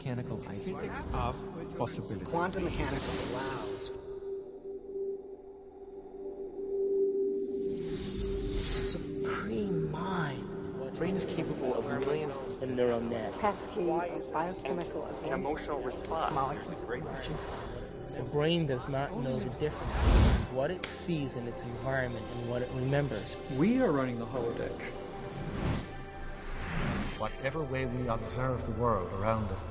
mechanical iceberg. Physics of possibility. Quantum mechanics allows supreme mind. The brain is capable of millions of neural nets. Cascade of biochemical events. An emotional response. Molecules. The brain does not know the difference. What it sees in its environment and what it remembers. We are running the holodeck. Whatever way we observe the world around us.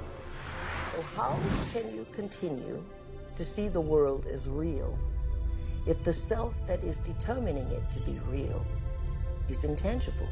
So how can you continue to see the world as real if the self that is determining it to be real is intangible?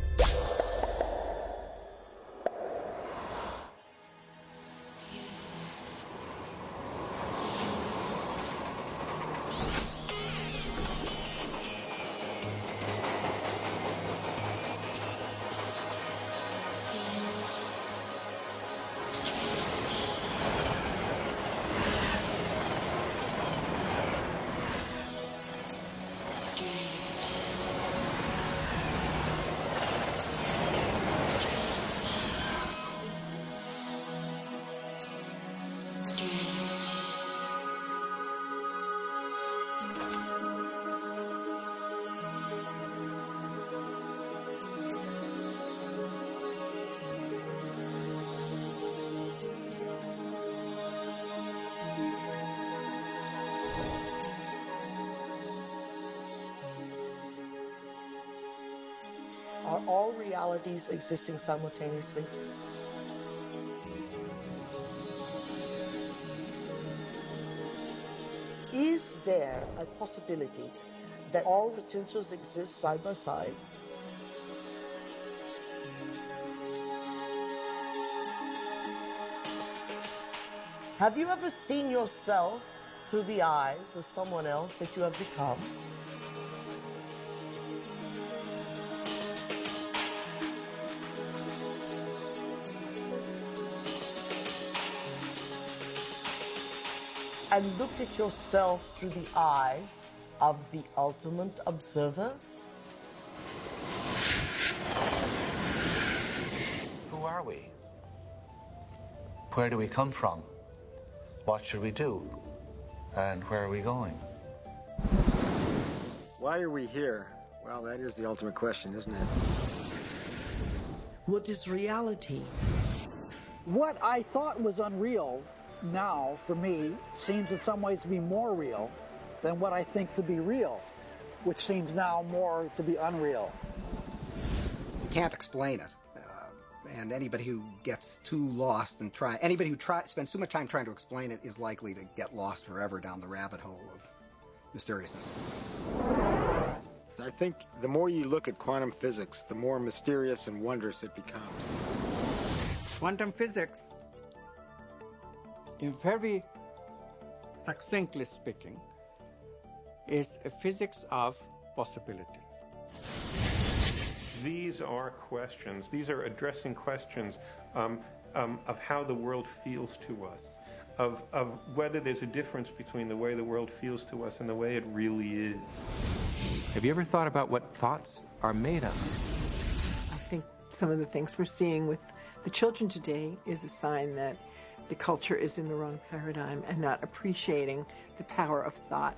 Are all realities existing simultaneously? Is there a possibility that all potentials exist side by side? Have you ever seen yourself through the eyes of someone else that you have become? And looked at yourself through the eyes of the ultimate observer? Who are we? Where do we come from? What should we do? And where are we going? Why are we here? Well, that is the ultimate question, isn't it? What is reality? What I thought was unreal now, for me, seems in some ways to be more real than what I think to be real, which seems now more to be unreal. You can't explain it. And anybody who gets too lost and anybody who spends too much time trying to explain it is likely to get lost forever down the rabbit hole of mysteriousness. I think the more you look at quantum physics, the more mysterious and wondrous it becomes. Quantum physics, in very succinctly speaking, is a physics of possibilities. These are questions. These are addressing questions of how the world feels to us, of whether there's a difference between the way the world feels to us and the way it really is. Have you ever thought about what thoughts are made of? I think some of the things we're seeing with the children today is a sign that the culture is in the wrong paradigm and not appreciating the power of thought.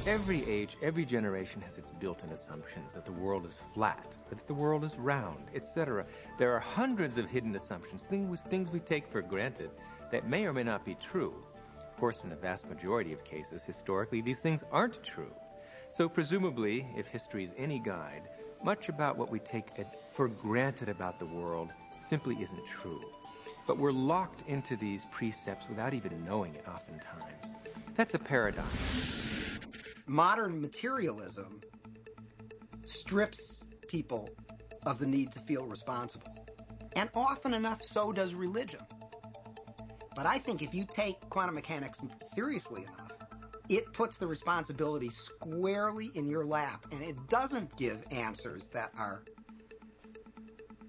Every age, every generation has its built-in assumptions that the world is flat, that the world is round, etc. There are hundreds of hidden assumptions, things we take for granted that may or may not be true. Of course, in the vast majority of cases, historically, these things aren't true. So presumably, if history is any guide, much about what we take for granted about the world simply isn't true. But we're locked into these precepts without even knowing it oftentimes. That's a paradox. Modern materialism strips people of the need to feel responsible. And often enough, so does religion. But I think if you take quantum mechanics seriously enough, it puts the responsibility squarely in your lap, and it doesn't give answers that are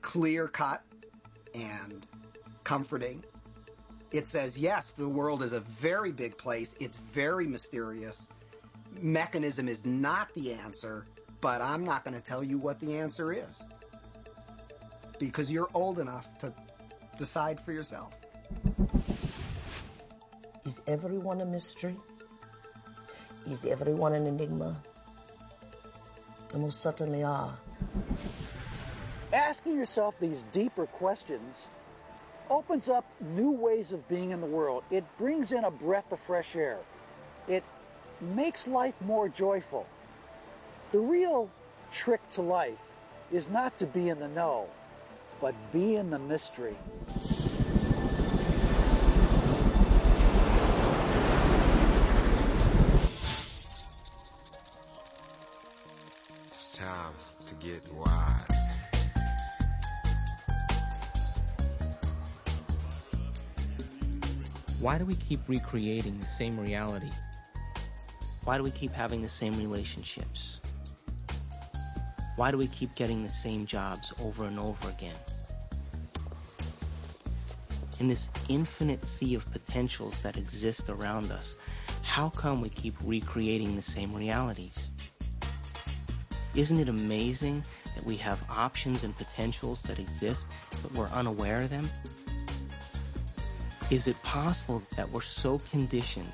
clear-cut and comforting. It says, yes, the world is a very big place. It's very mysterious. Mechanism is not the answer, but I'm not going to tell you what the answer is, because you're old enough to decide for yourself. Is everyone a mystery? Is everyone an enigma? They most certainly are. Asking yourself these deeper questions opens up new ways of being in the world. It brings in a breath of fresh air. It makes life more joyful. The real trick to life is not to be in the know, but be in the mystery. It's time to get wise. Why do we keep recreating the same reality? Why do we keep having the same relationships? Why do we keep getting the same jobs over and over again? In this infinite sea of potentials that exist around us, how come we keep recreating the same realities? Isn't it amazing that we have options and potentials that exist, but we're unaware of them? Is it possible that we're so conditioned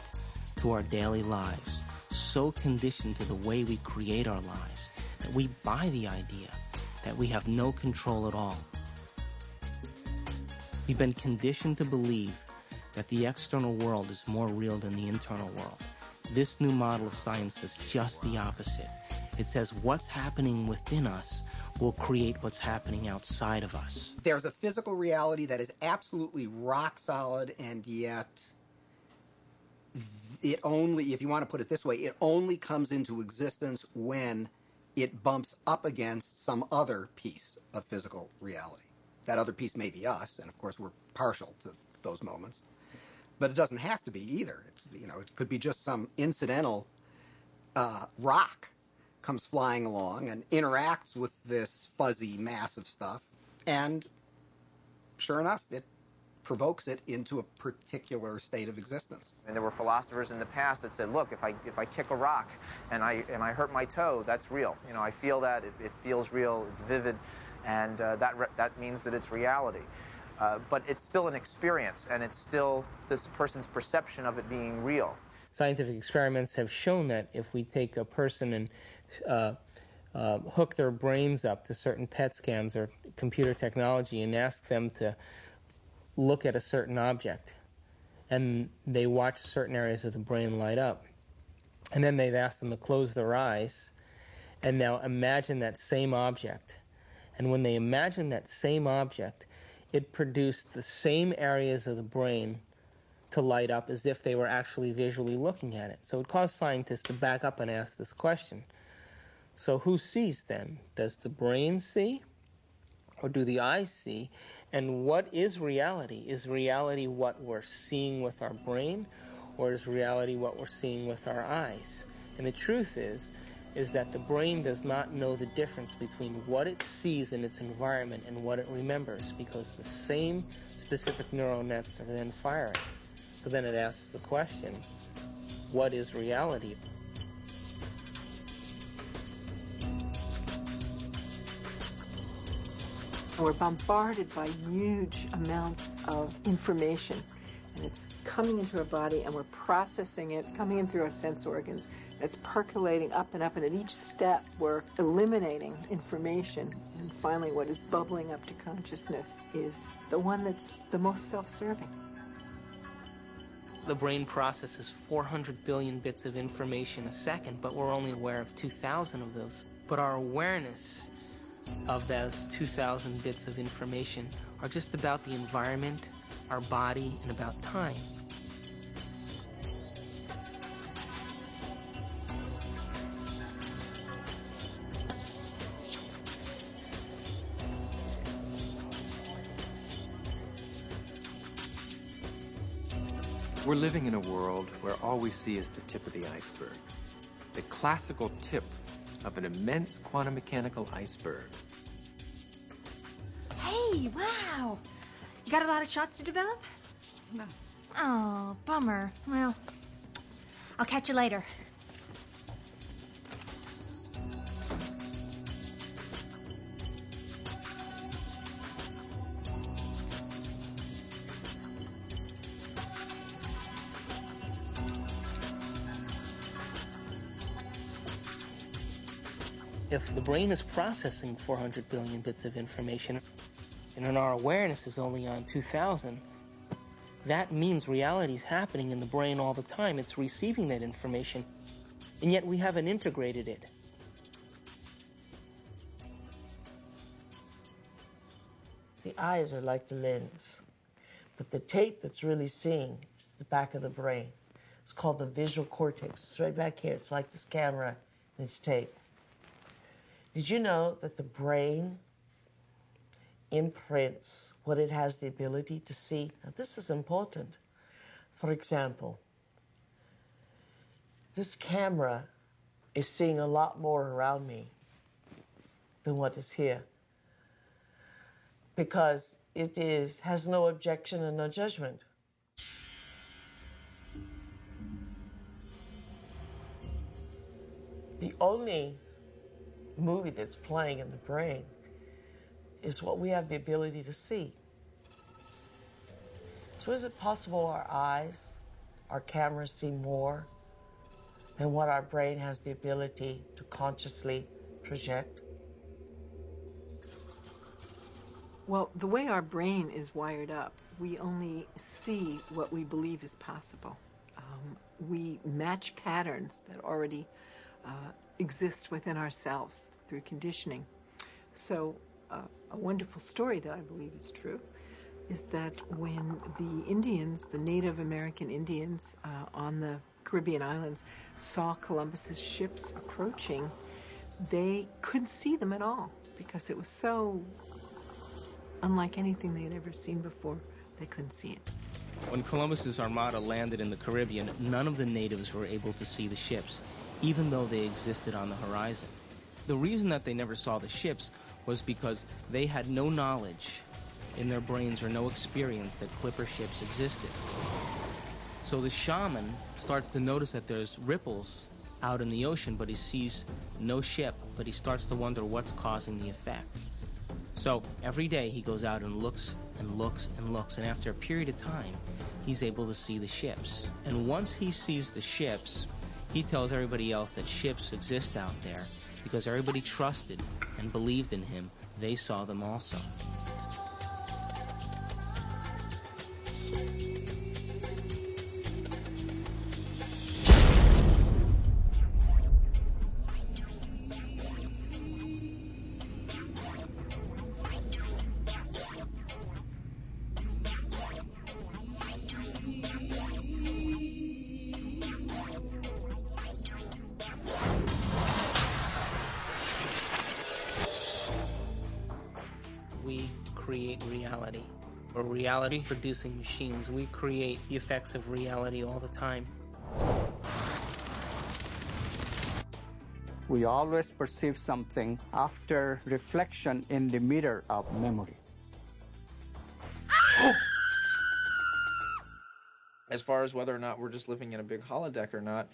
to our daily lives, so conditioned to the way we create our lives, that we buy the idea that we have no control at all? We've been conditioned to believe that the external world is more real than the internal world. This new model of science says just the opposite. It says what's happening within us will create what's happening outside of us. There's a physical reality that is absolutely rock solid, and yet it only, if you want to put it this way, it only comes into existence when it bumps up against some other piece of physical reality. That other piece may be us, and of course we're partial to those moments. But it doesn't have to be either. It could be just some incidental rock comes flying along and interacts with this fuzzy mass of stuff, and sure enough, it provokes it into a particular state of existence. And there were philosophers in the past that said, look, if I kick a rock and I hurt my toe, that's real. I feel that, it feels real, it's vivid, and that means that it's reality. But it's still an experience, and it's still this person's perception of it being real. Scientific experiments have shown that if we take a person and hook their brains up to certain PET scans or computer technology and ask them to look at a certain object, and they watch certain areas of the brain light up, and then they've asked them to close their eyes and now imagine that same object. And when they imagine that same object, it produced the same areas of the brain to light up as if they were actually visually looking at it. So it caused scientists to back up and ask this question. So who sees then? Does the brain see? Or do the eyes see? And what is reality? Is reality what we're seeing with our brain? Or is reality what we're seeing with our eyes? And the truth is that the brain does not know the difference between what it sees in its environment and what it remembers, because the same specific neural nets are then firing. So then it asks the question, what is reality? We're bombarded by huge amounts of information, and it's coming into our body, and we're processing it, coming in through our sense organs. It's percolating up, and at each step we're eliminating information, and finally what is bubbling up to consciousness is the one that's the most self-serving. The brain processes 400 billion bits of information a second, but we're only aware of 2,000 of those. But our awareness of those 2,000 bits of information are just about the environment, our body, and about time. We're living in a world where all we see is the tip of the iceberg. The classical tip of an immense quantum mechanical iceberg. Hey, wow! You got a lot of shots to develop? No. Oh, bummer. Well, I'll catch you later. If the brain is processing 400 billion bits of information, and our awareness is only on 2,000, that means reality is happening in the brain all the time. It's receiving that information, and yet we haven't integrated it. The eyes are like the lens, but the tape that's really seeing is the back of the brain. It's called the visual cortex. It's right back here. It's like this camera, and it's tape. Did you know that the brain imprints what it has the ability to see? Now, this is important. For example, this camera is seeing a lot more around me than what is here, because it has no objection and no judgment. The only movie that's playing in the brain is what we have the ability to see. So is it possible our eyes, our cameras see more than what our brain has the ability to consciously project? Well, the way our brain is wired up, we only see what we believe is possible. We match patterns that already exist within ourselves through conditioning. So a wonderful story that I believe is true is that when the Indians, the Native American Indians on the Caribbean islands, saw Columbus's ships approaching, they couldn't see them at all because it was so unlike anything they had ever seen before. They couldn't see it. When Columbus's armada landed in the Caribbean, none of the natives were able to see the ships, even though they existed on the horizon. The reason that they never saw the ships was because they had no knowledge in their brains or no experience that clipper ships existed. So the shaman starts to notice that there's ripples out in the ocean, but he sees no ship, but he starts to wonder what's causing the effect. So every day he goes out and looks and looks and looks, and after a period of time, he's able to see the ships. And once he sees the ships, he tells everybody else that ships exist out there because everybody trusted and believed in him. They saw them also. We create reality. We're reality-producing machines. We create the effects of reality all the time. We always perceive something after reflection in the mirror of memory. As far as whether or not we're just living in a big holodeck or not,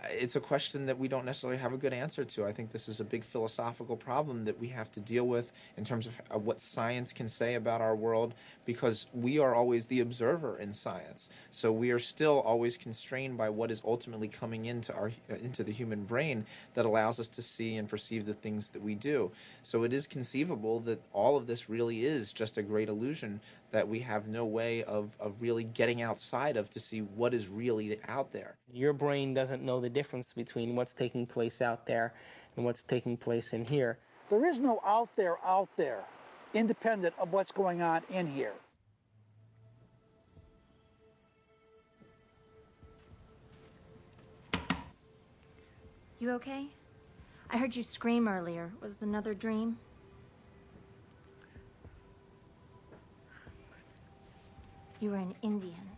it's a question that we don't necessarily have a good answer to. I think this is a big philosophical problem that we have to deal with in terms of what science can say about our world, because we are always the observer in science. So we are still always constrained by what is ultimately coming into the human brain that allows us to see and perceive the things that we do. So it is conceivable that all of this really is just a great illusion that we have no way of really getting outside of to see what is really out there. Your brain doesn't know the difference between what's taking place out there and what's taking place in here. There is no out there, independent of what's going on in here. You okay? I heard you scream earlier. Was it another dream? You were an Indian,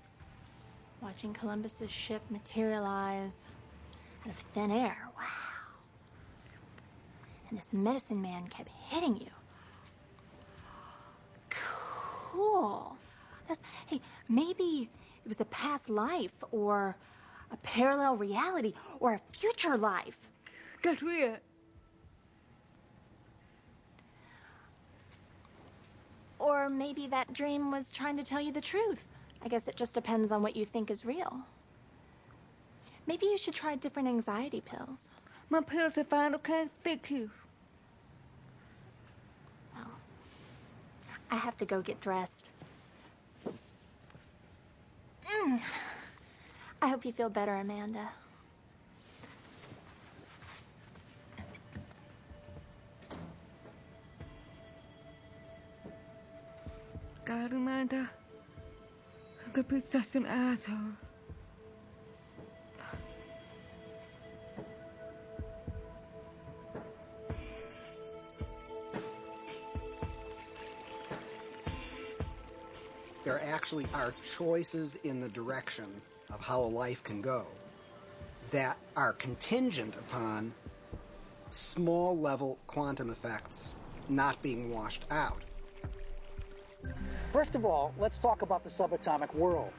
watching Columbus's ship materialize out of thin air. Wow. And this medicine man kept hitting you. Cool. Hey, maybe it was a past life, or a parallel reality, or a future life. Got weird. Or maybe that dream was trying to tell you the truth. I guess it just depends on what you think is real. Maybe you should try different anxiety pills. My pills are fine, okay? Thank you. I have to go get dressed. I hope you feel better, Amanda. God, Amanda, I could be such an asshole. There actually are choices in the direction of how a life can go that are contingent upon small-level quantum effects not being washed out. First of all, let's talk about the subatomic world,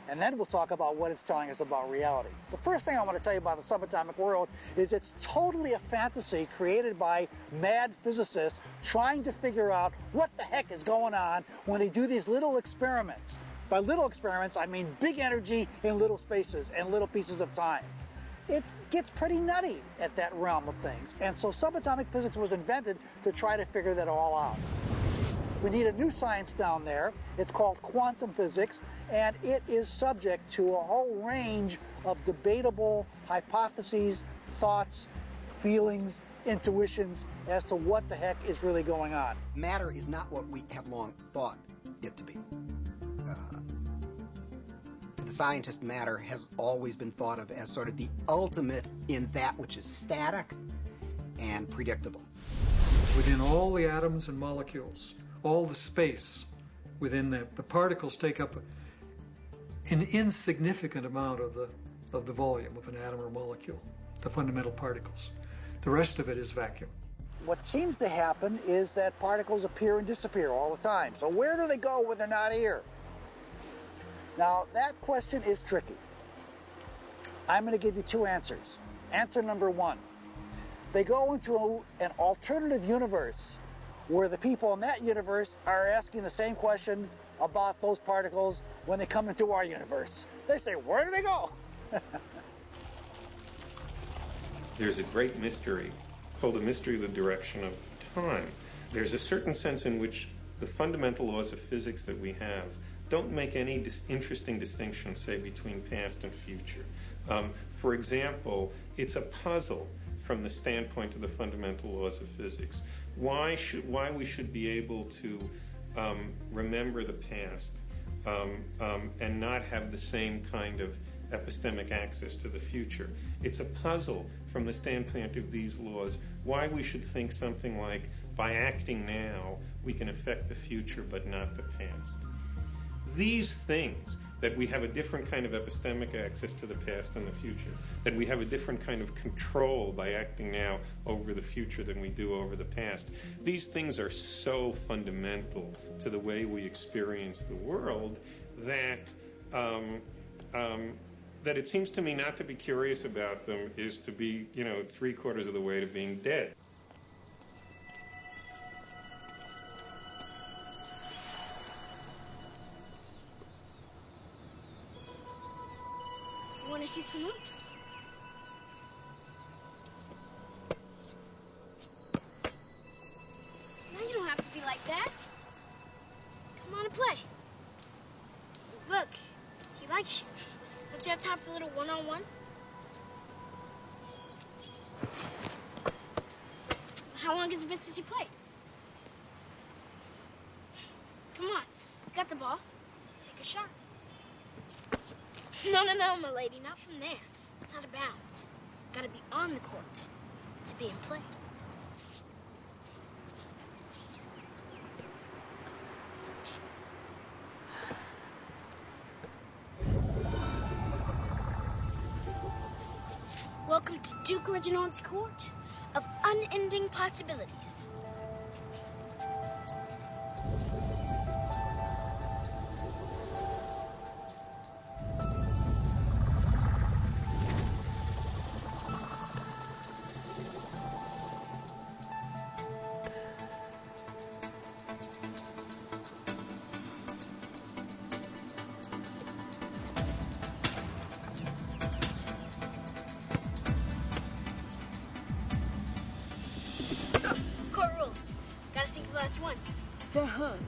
and then we'll talk about what it's telling us about reality. The first thing I want to tell you about the subatomic world is it's totally a fantasy created by mad physicists trying to figure out what the heck is going on when they do these little experiments. By little experiments, I mean big energy in little spaces and little pieces of time. It gets pretty nutty at that realm of things, and so subatomic physics was invented to try to figure that all out. We need a new science down there. It's called quantum physics, and it is subject to a whole range of debatable hypotheses, thoughts, feelings, intuitions as to what the heck is really going on. Matter is not what we have long thought it to be. To the scientist, matter has always been thought of as sort of the ultimate in that which is static and predictable. Within all the atoms and molecules, all the space within the particles take up an insignificant amount of the volume of an atom or molecule, the fundamental particles. The rest of it is vacuum. What seems to happen is that particles appear and disappear all the time. So where do they go when they're not here? Now, that question is tricky. I'm going to give you two answers. Answer number one, they go into an alternative universe where the people in that universe are asking the same question about those particles when they come into our universe. They say, where do they go? There's a great mystery called the mystery of the direction of time. There's a certain sense in which the fundamental laws of physics that we have don't make any interesting distinction, say, between past and future. For example, it's a puzzle from the standpoint of the fundamental laws of physics. Why we should be able to remember the past and not have the same kind of epistemic access to the future. It's a puzzle from the standpoint of these laws why we should think something like, by acting now, we can affect the future but not the past. These things, that we have a different kind of epistemic access to the past and the future, that we have a different kind of control by acting now over the future than we do over the past, these things are so fundamental to the way we experience the world that that it seems to me not to be curious about them is to be, 3/4 of the way to being dead. Want to shoot some hoops? No, you don't have to be like that. Come on and play. Look, he likes you. Don't you have time for a little one-on-one? How long has it been since you played? Come on, you got the ball. Take a shot. No, my lady, not from there. It's out of bounds. Gotta be on the court to be in play. Welcome to Duke Reginald's court of unending possibilities. Court rules. Gotta sink the last one. They're hurt.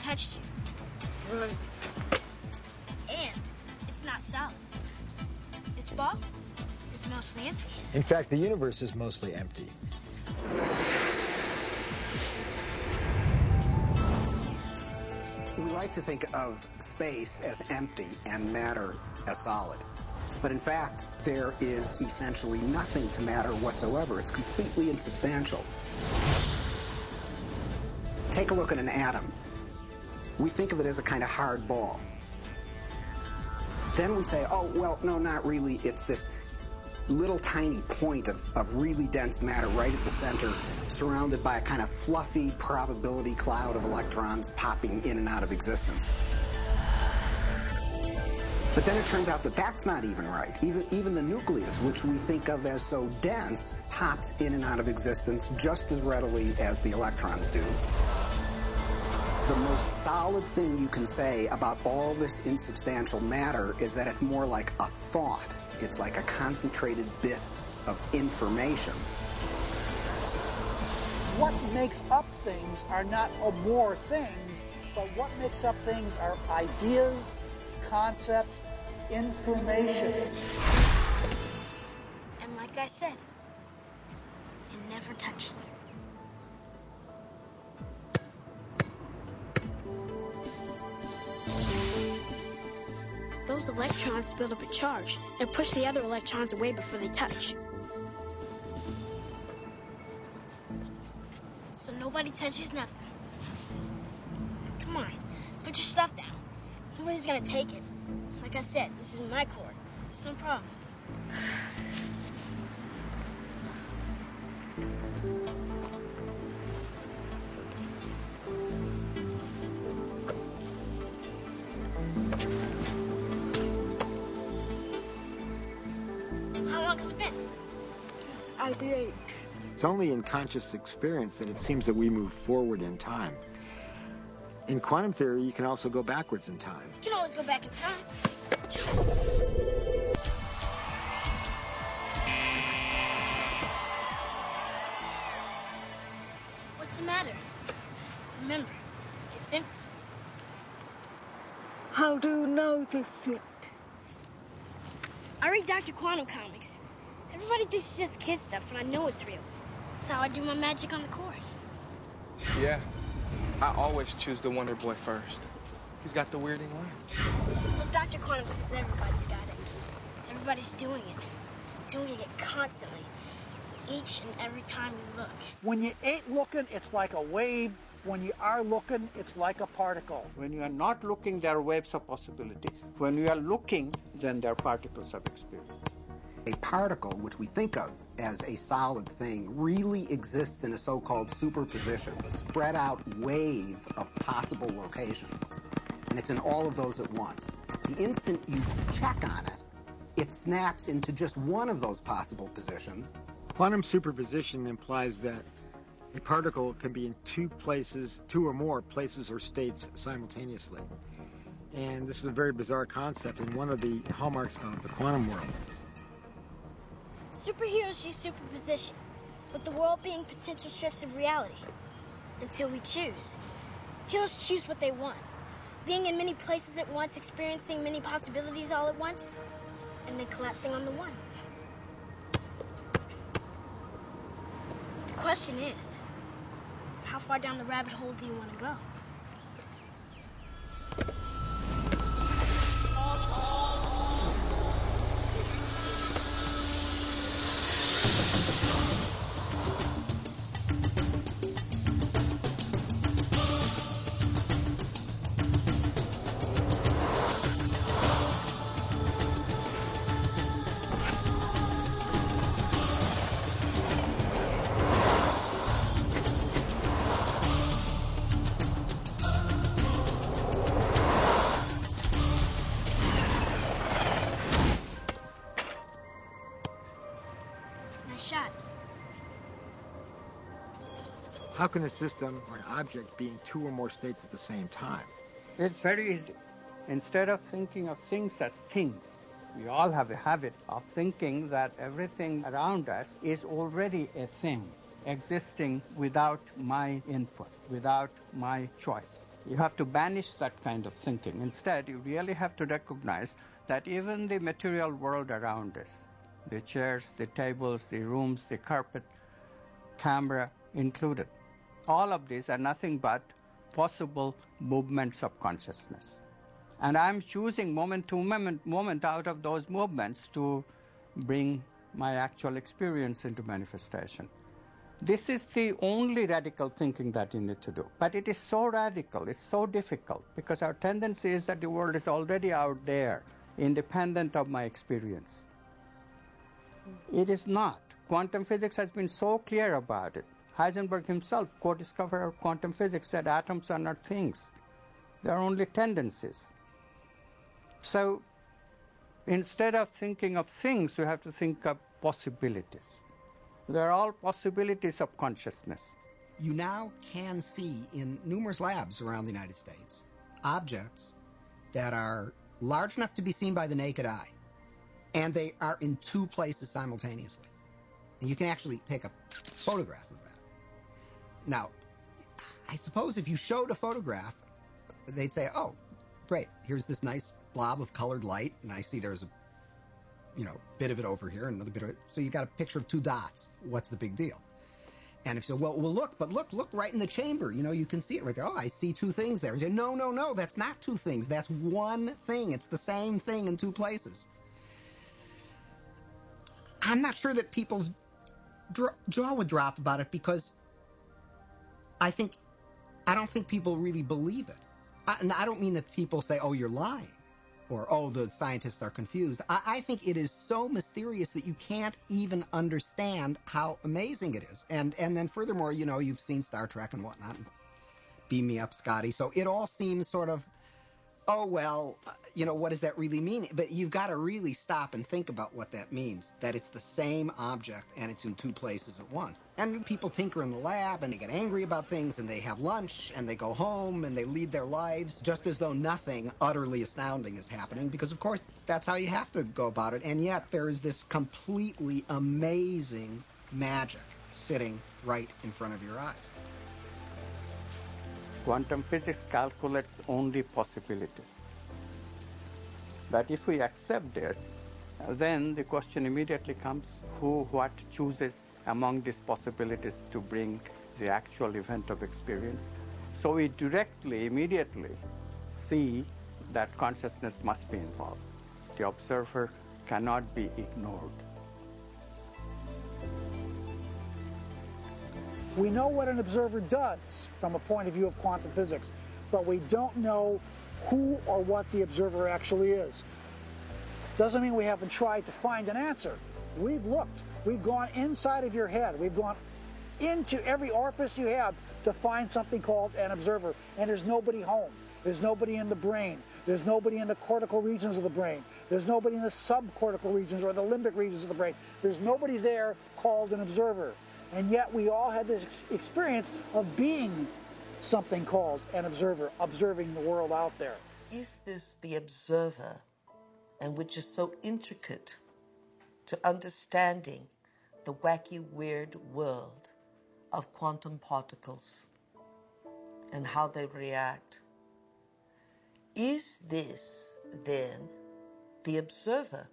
touched you. Right. And it's not solid. This ball is mostly empty. In fact, the universe is mostly empty. We like to think of space as empty and matter as solid. But in fact, there is essentially nothing to matter whatsoever. It's completely insubstantial. Take a look at an atom. We think of it as a kind of hard ball. Then we say, oh, well, no, not really. It's this little tiny point of really dense matter right at the center, surrounded by a kind of fluffy probability cloud of electrons popping in and out of existence. But then it turns out that that's not even right. Even the nucleus, which we think of as so dense, pops in and out of existence just as readily as the electrons do. The most solid thing you can say about all this insubstantial matter is that it's more like a thought. It's like a concentrated bit of information. What makes up things are not more things, but what makes up things are ideas, concepts, information. And like I said, it never touches. Those electrons build up a charge and push the other electrons away before they touch. So nobody touches nothing. Come on, put your stuff down. Nobody's gonna take it. Like I said, this is my court. It's no problem. How long has it been? ITA. It's only in conscious experience that it seems that we move forward in time. In quantum theory, you can also go backwards in time. You can always go back in time. What's the matter? Remember, it's empty. How do you know this shit? I read Dr. Quantum comics. Everybody thinks it's just kid stuff, but I know it's real. That's how I do my magic on the cord. Yeah. I always choose the Wonder Boy first. He's got the weirding way. Well, Dr. Quantum says everybody's got it. Everybody's doing it. Doing it constantly. Each and every time you look. When you ain't looking, it's like a wave. When you are looking, it's like a particle. When you are not looking, there are waves of possibility. When you are looking, then there are particles of experience. A particle, which we think of as a solid thing, really exists in a so-called superposition, a spread out wave of possible locations. And it's in all of those at once. The instant you check on it, it snaps into just one of those possible positions. Quantum superposition implies that a particle can be in two or more places or states simultaneously. And this is a very bizarre concept and one of the hallmarks of the quantum world. Superheroes use superposition, with the world being potential strips of reality. Until we choose. Heroes choose what they want. Being in many places at once, experiencing many possibilities all at once, and then collapsing on the one. The question is, how far down the rabbit hole do you want to go? How can a system or an object be in two or more states at the same time? It's very easy. Instead of thinking of things as things, we all have a habit of thinking that everything around us is already a thing, existing without my input, without my choice. You have to banish that kind of thinking. Instead, you really have to recognize that even the material world around us, the chairs, the tables, the rooms, the carpet, camera included, all of these are nothing but possible movements of consciousness. And I'm choosing moment to moment out of those movements to bring my actual experience into manifestation. This is the only radical thinking that you need to do. But it is so radical, it's so difficult, because our tendency is that the world is already out there, independent of my experience. It is not. Quantum physics has been so clear about it. Heisenberg himself, co-discoverer of quantum physics, said atoms are not things. They are only tendencies. So instead of thinking of things, you have to think of possibilities. They're all possibilities of consciousness. You now can see in numerous labs around the United States objects that are large enough to be seen by the naked eye, and they are in two places simultaneously. And you can actually take a photograph of that. Now, I suppose if you showed a photograph, they'd say, oh, great, here's this nice blob of colored light, and I see there's a bit of it over here, and another bit of it. So you got a picture of two dots. What's the big deal? And if so, well, look right in the chamber. You can see it right there. Oh, I see two things there. You say, no, that's not two things. That's one thing. It's the same thing in two places. I'm not sure that people's jaw would drop about it, because I don't think people really believe it. And I don't mean that people say, oh, you're lying, or, oh, the scientists are confused. I think it is so mysterious that you can't even understand how amazing it is. And then furthermore, you've seen Star Trek and whatnot. Beam me up, Scotty. So it all seems sort of, oh, well, what does that really mean? But you've got to really stop and think about what that means, that it's the same object and it's in two places at once. And people tinker in the lab, and they get angry about things, and they have lunch, and they go home, and they lead their lives just as though nothing utterly astounding is happening, because, of course, that's how you have to go about it. And yet there is this completely amazing magic sitting right in front of your eyes. Quantum physics calculates only possibilities. But if we accept this, then the question immediately comes, what chooses among these possibilities to bring the actual event of experience? So we immediately see that consciousness must be involved. The observer cannot be ignored. We know what an observer does from a point of view of quantum physics, but we don't know who or what the observer actually is. Doesn't mean we haven't tried to find an answer. We've looked. We've gone inside of your head. We've gone into every orifice you have to find something called an observer, and there's nobody home. There's nobody in the brain. There's nobody in the cortical regions of the brain. There's nobody in the subcortical regions or the limbic regions of the brain. There's nobody there called an observer. And yet we all had this experience of being something called an observer, observing the world out there. Is this the observer, and which is so intricate to understanding the wacky, weird world of quantum particles and how they react? Is this, then, the observer?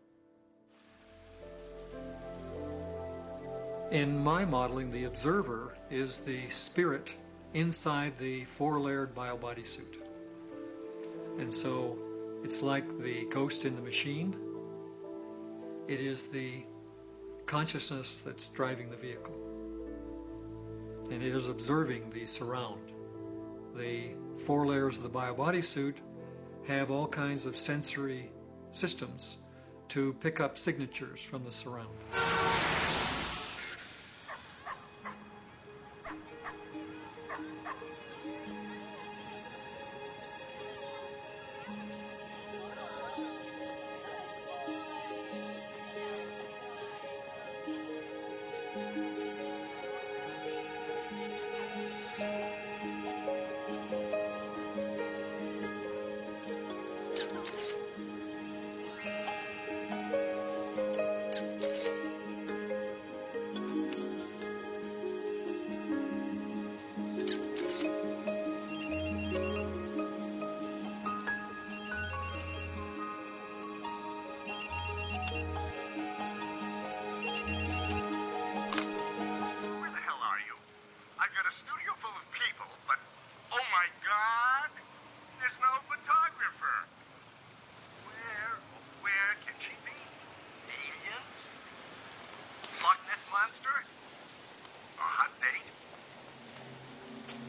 In my modeling, the observer is the spirit inside the four-layered bio-body suit. And so it's like the ghost in the machine. It is the consciousness that's driving the vehicle. And it is observing the surround. The four layers of the bio-body suit have all kinds of sensory systems to pick up signatures from the surround.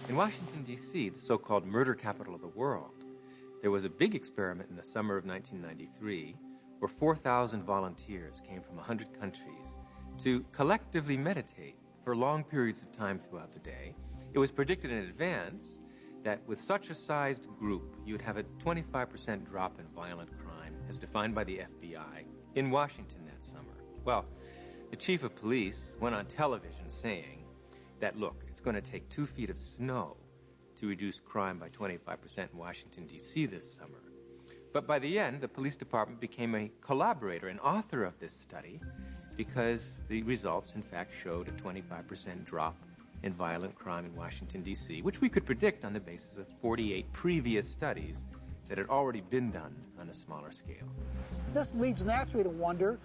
In Washington, D.C., the so-called murder capital of the world, there was a big experiment in the summer of 1993 where 4,000 volunteers came from 100 countries to collectively meditate for long periods of time throughout the day. It was predicted in advance that with such a sized group, you'd have a 25% drop in violent crime, as defined by the FBI, in Washington that summer. Well, the chief of police went on television saying that, look, it's going to take 2 feet of snow to reduce crime by 25% in Washington, D.C. this summer. But by the end, the police department became a collaborator and author of this study because the results, in fact, showed a 25% drop in violent crime in Washington, D.C., which we could predict on the basis of 48 previous studies that had already been done on a smaller scale. This leads naturally to wonder,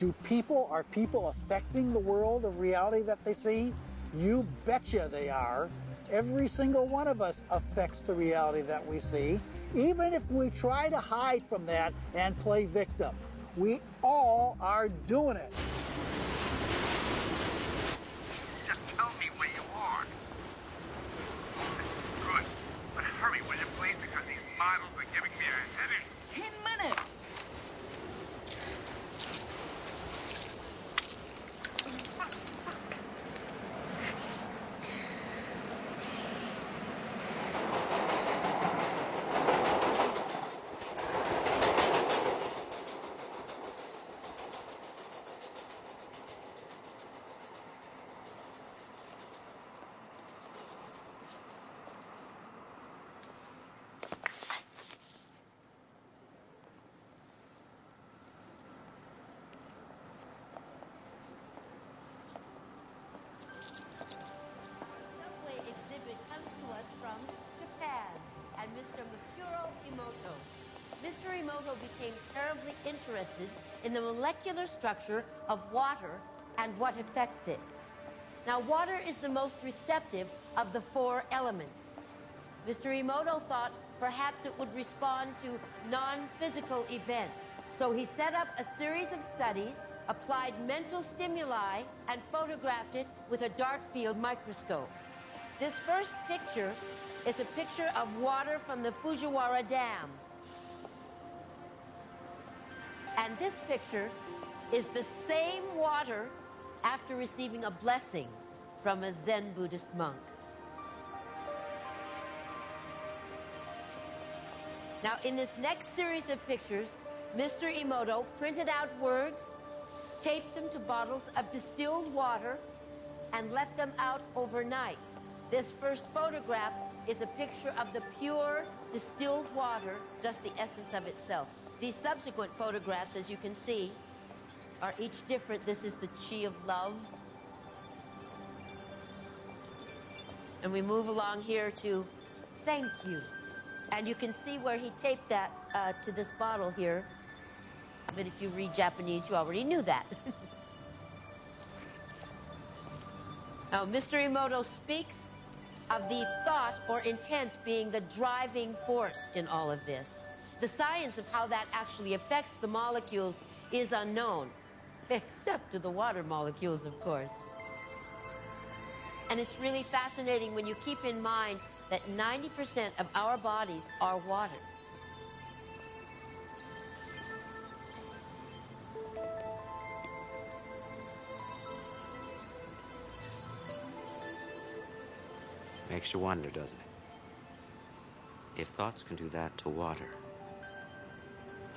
are people affecting the world of reality that they see? You betcha they are. Every single one of us affects the reality that we see, even if we try to hide from that and play victim. We all are doing it. Just tell me where you are. Good. But hurry, will you please, because these models are giving me a headache. 10 minutes. Mr. Emoto became terribly interested in the molecular structure of water and what affects it. Now, water is the most receptive of the 4 elements. Mr. Emoto thought perhaps it would respond to non-physical events. So he set up a series of studies, applied mental stimuli, and photographed it with a dark field microscope. This first picture is a picture of water from the Fujiwara Dam. And this picture is the same water after receiving a blessing from a Zen Buddhist monk. Now, in this next series of pictures, Mr. Emoto printed out words, taped them to bottles of distilled water, and left them out overnight. This first photograph is a picture of the pure distilled water, just the essence of itself. These subsequent photographs, as you can see, are each different. This is the chi of love. And we move along here to thank you. And you can see where he taped that to this bottle here. But if you read Japanese, you already knew that. Now, Mr. Emoto speaks of the thought or intent being the driving force in all of this. The science of how that actually affects the molecules is unknown, except to the water molecules, of course. And it's really fascinating when you keep in mind that 90% of our bodies are water. Makes you wonder, doesn't it? If thoughts can do that to water,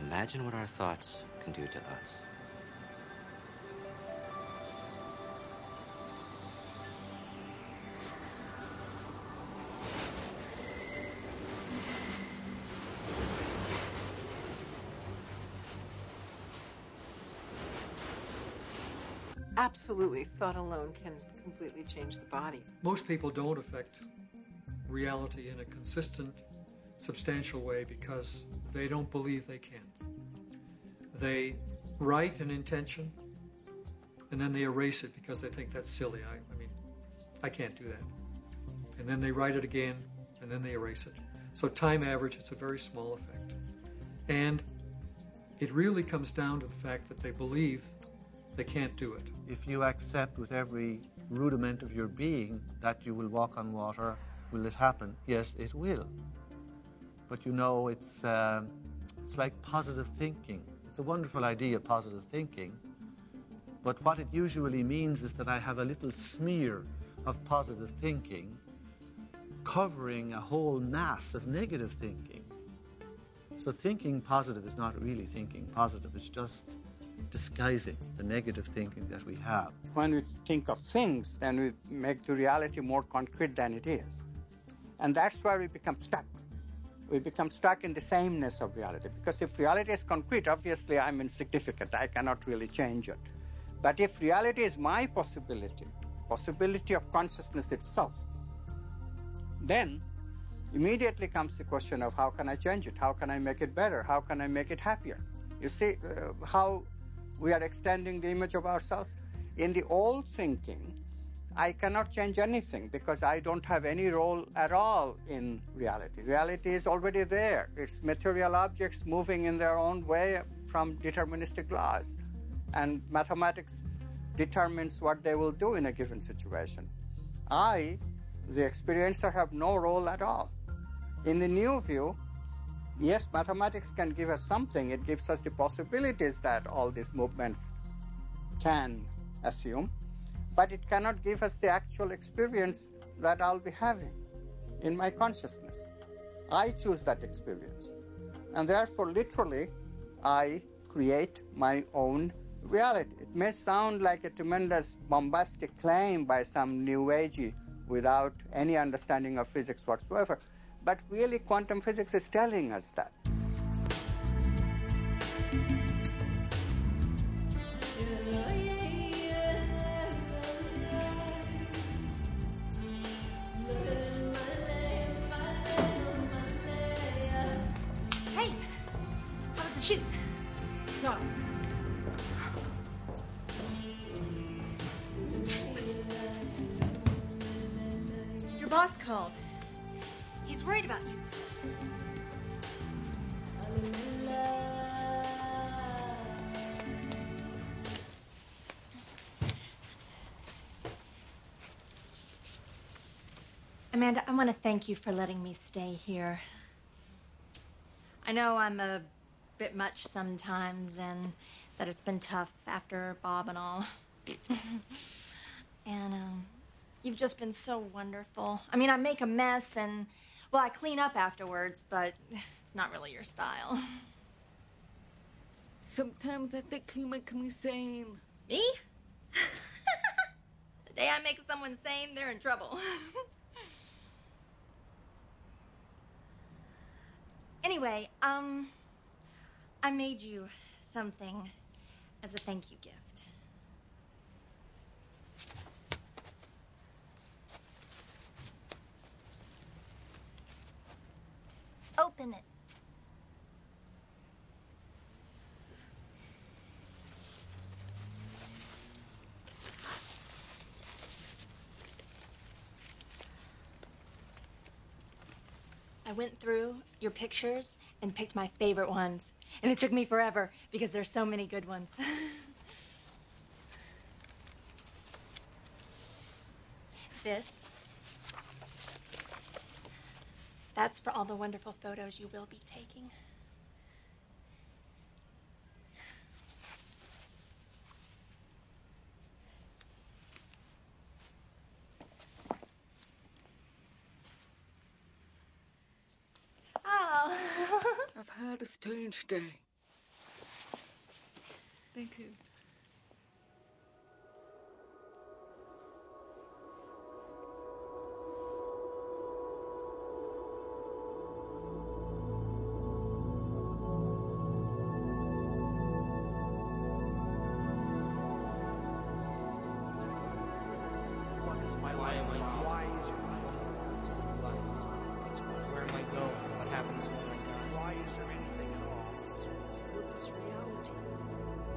imagine what our thoughts can do to us. Absolutely. Thought alone can completely change the body. Most people don't affect reality in a consistent, substantial way because they don't believe they can. They write an intention and then they erase it because they think that's silly. I mean, I can't do that. And then they write it again and then they erase it. So time average, it's a very small effect. And it really comes down to the fact that they believe they can't do it. If you accept with every rudiment of your being that you will walk on water Will it happen? Yes, it will. But you know, it's like positive thinking. It's a wonderful idea, positive thinking. But what it usually means is that I have a little smear of positive thinking covering a whole mass of negative thinking. So thinking positive is not really thinking positive. It's just disguising the negative thinking that we have. When we think of things, then we make the reality more concrete than it is. And that's where we become stuck. We become stuck in the sameness of reality. Because if reality is concrete, obviously I'm insignificant. I cannot really change it. But if reality is my possibility of consciousness itself, then immediately comes the question of how can I change it? How can I make it better? How can I make it happier? You see how we are extending the image of ourselves? In the old thinking, I cannot change anything because I don't have any role at all in reality. Reality is already there. It's material objects moving in their own way from deterministic laws. And mathematics determines what they will do in a given situation. I, the experiencer, have no role at all. In the new view, yes, mathematics can give us something. It gives us the possibilities that all these movements can assume, but it cannot give us the actual experience that I'll be having in my consciousness. I choose that experience. And therefore, literally, I create my own reality. It may sound like a tremendous bombastic claim by some new agey without any understanding of physics whatsoever, but really quantum physics is telling us that. Hey, how was the shoot? So. Your boss called. He's worried about you. Amanda, I want to thank you for letting me stay here. I know I'm a bit much sometimes and that it's been tough after Bob and all. And you've just been so wonderful. I mean, I make a mess and, well, I clean up afterwards, but it's not really your style. Sometimes I think you make me sane. Me? The day I make someone sane, they're in trouble. Anyway, I made you something as a thank you gift. Open it. I went through your pictures and picked my favorite ones. And it took me forever because there's so many good ones. That's for all the wonderful photos you will be taking. Oh. I've had a strange day. Thank you.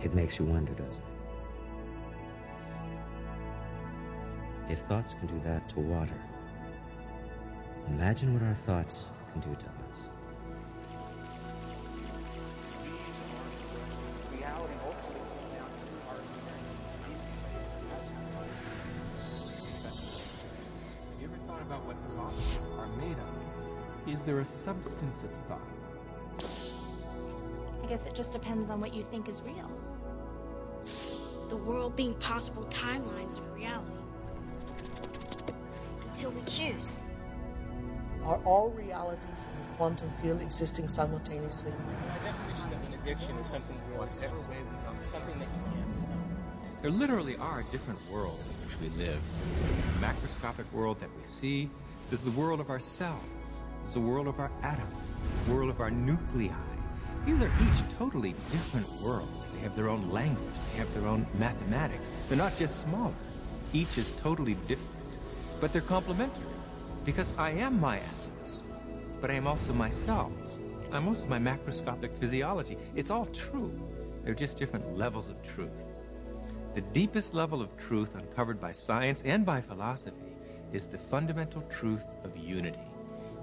It makes you wonder, doesn't it? If thoughts can do that to water, imagine what our thoughts can do to us. Reality ultimately comes down to our experience. Have you ever thought about what thoughts are made of? Is there a substance of thought? I guess it just depends on what you think is real. The world being possible timelines of reality. Until we choose. Are all realities in the quantum field existing simultaneously? My definition of an addiction is something really something that you can't stop. There literally are different worlds in which we live. There's the macroscopic world that we see. There's the world of our cells. There's the world of our atoms. There's the world of our nuclei. These are each totally different worlds. They have their own language. They have their own mathematics. They're not just smaller. Each is totally different. But they're complementary. Because I am my atoms. But I am also my cells. I'm also my macroscopic physiology. It's all true. They're just different levels of truth. The deepest level of truth uncovered by science and by philosophy is the fundamental truth of unity.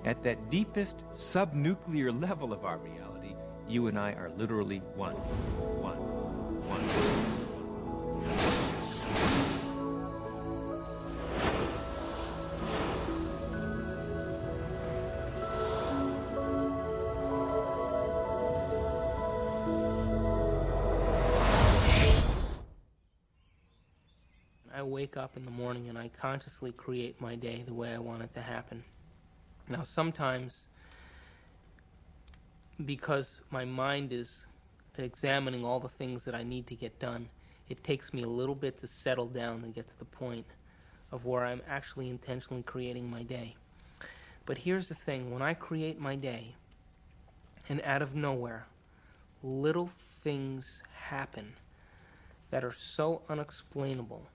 At that deepest subnuclear level of our reality, you and I are literally one. I wake up in the morning and I consciously create my day the way I want it to happen. Now, sometimes, because my mind is examining all the things that I need to get done, it takes me a little bit to settle down and get to the point of where I'm actually intentionally creating my day. But here's the thing, when I create my day, and out of nowhere, little things happen that are so unexplainable,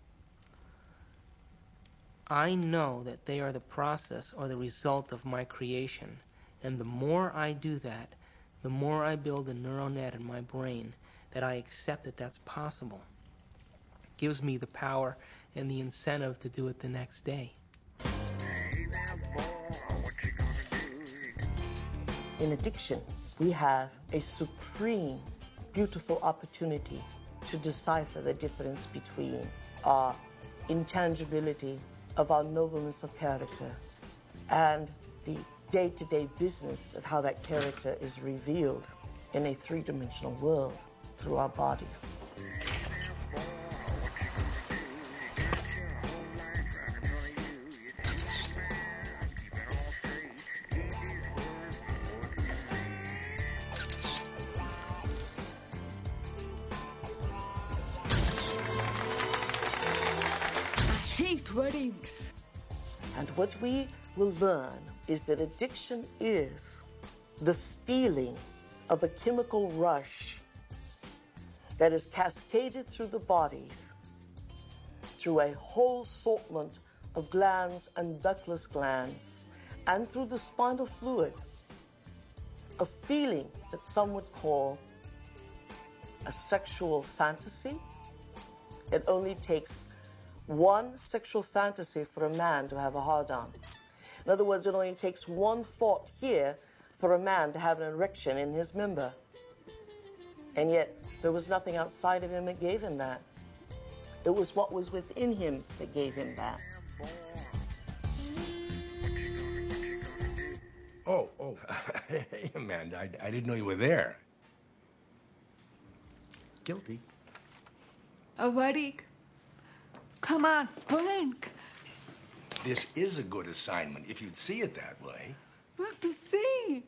I know that they are the process or the result of my creation. And the more I do that, the more I build a neural net in my brain that I accept that that's possible. It gives me the power and the incentive to do it the next day. In addiction, we have a supreme, beautiful opportunity to decipher the difference between our intangibility of our nobleness of character and the day-to-day business of how that character is revealed in a three-dimensional world through our bodies. Weddings. And what we will learn is that addiction is the feeling of a chemical rush that is cascaded through the bodies through a whole assortment of glands and ductless glands and through the spinal fluid, a feeling that some would call a sexual fantasy. It only takes one sexual fantasy for a man to have a hard-on. In other words, it only takes one thought here for a man to have an erection in his member. And yet, there was nothing outside of him that gave him that. It was what was within him that gave him that. Oh, hey, Amanda, I didn't know you were there. Guilty. A wedding. Come on, blink. This is a good assignment, if you'd see it that way. What to see?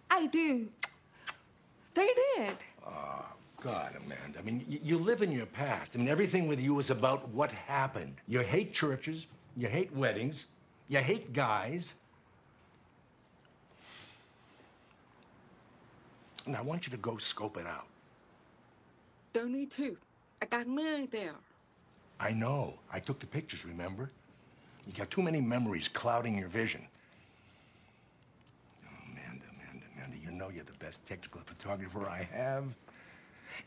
I do. They did. Oh, God, Amanda. I mean, you live in your past. I mean, everything with you is about what happened. You hate churches. You hate weddings. You hate guys. And I want you to go scope it out. Don't need to. I got mine there. I know. I took the pictures, remember? You got too many memories clouding your vision. Oh, Amanda, you know you're the best technical photographer I have.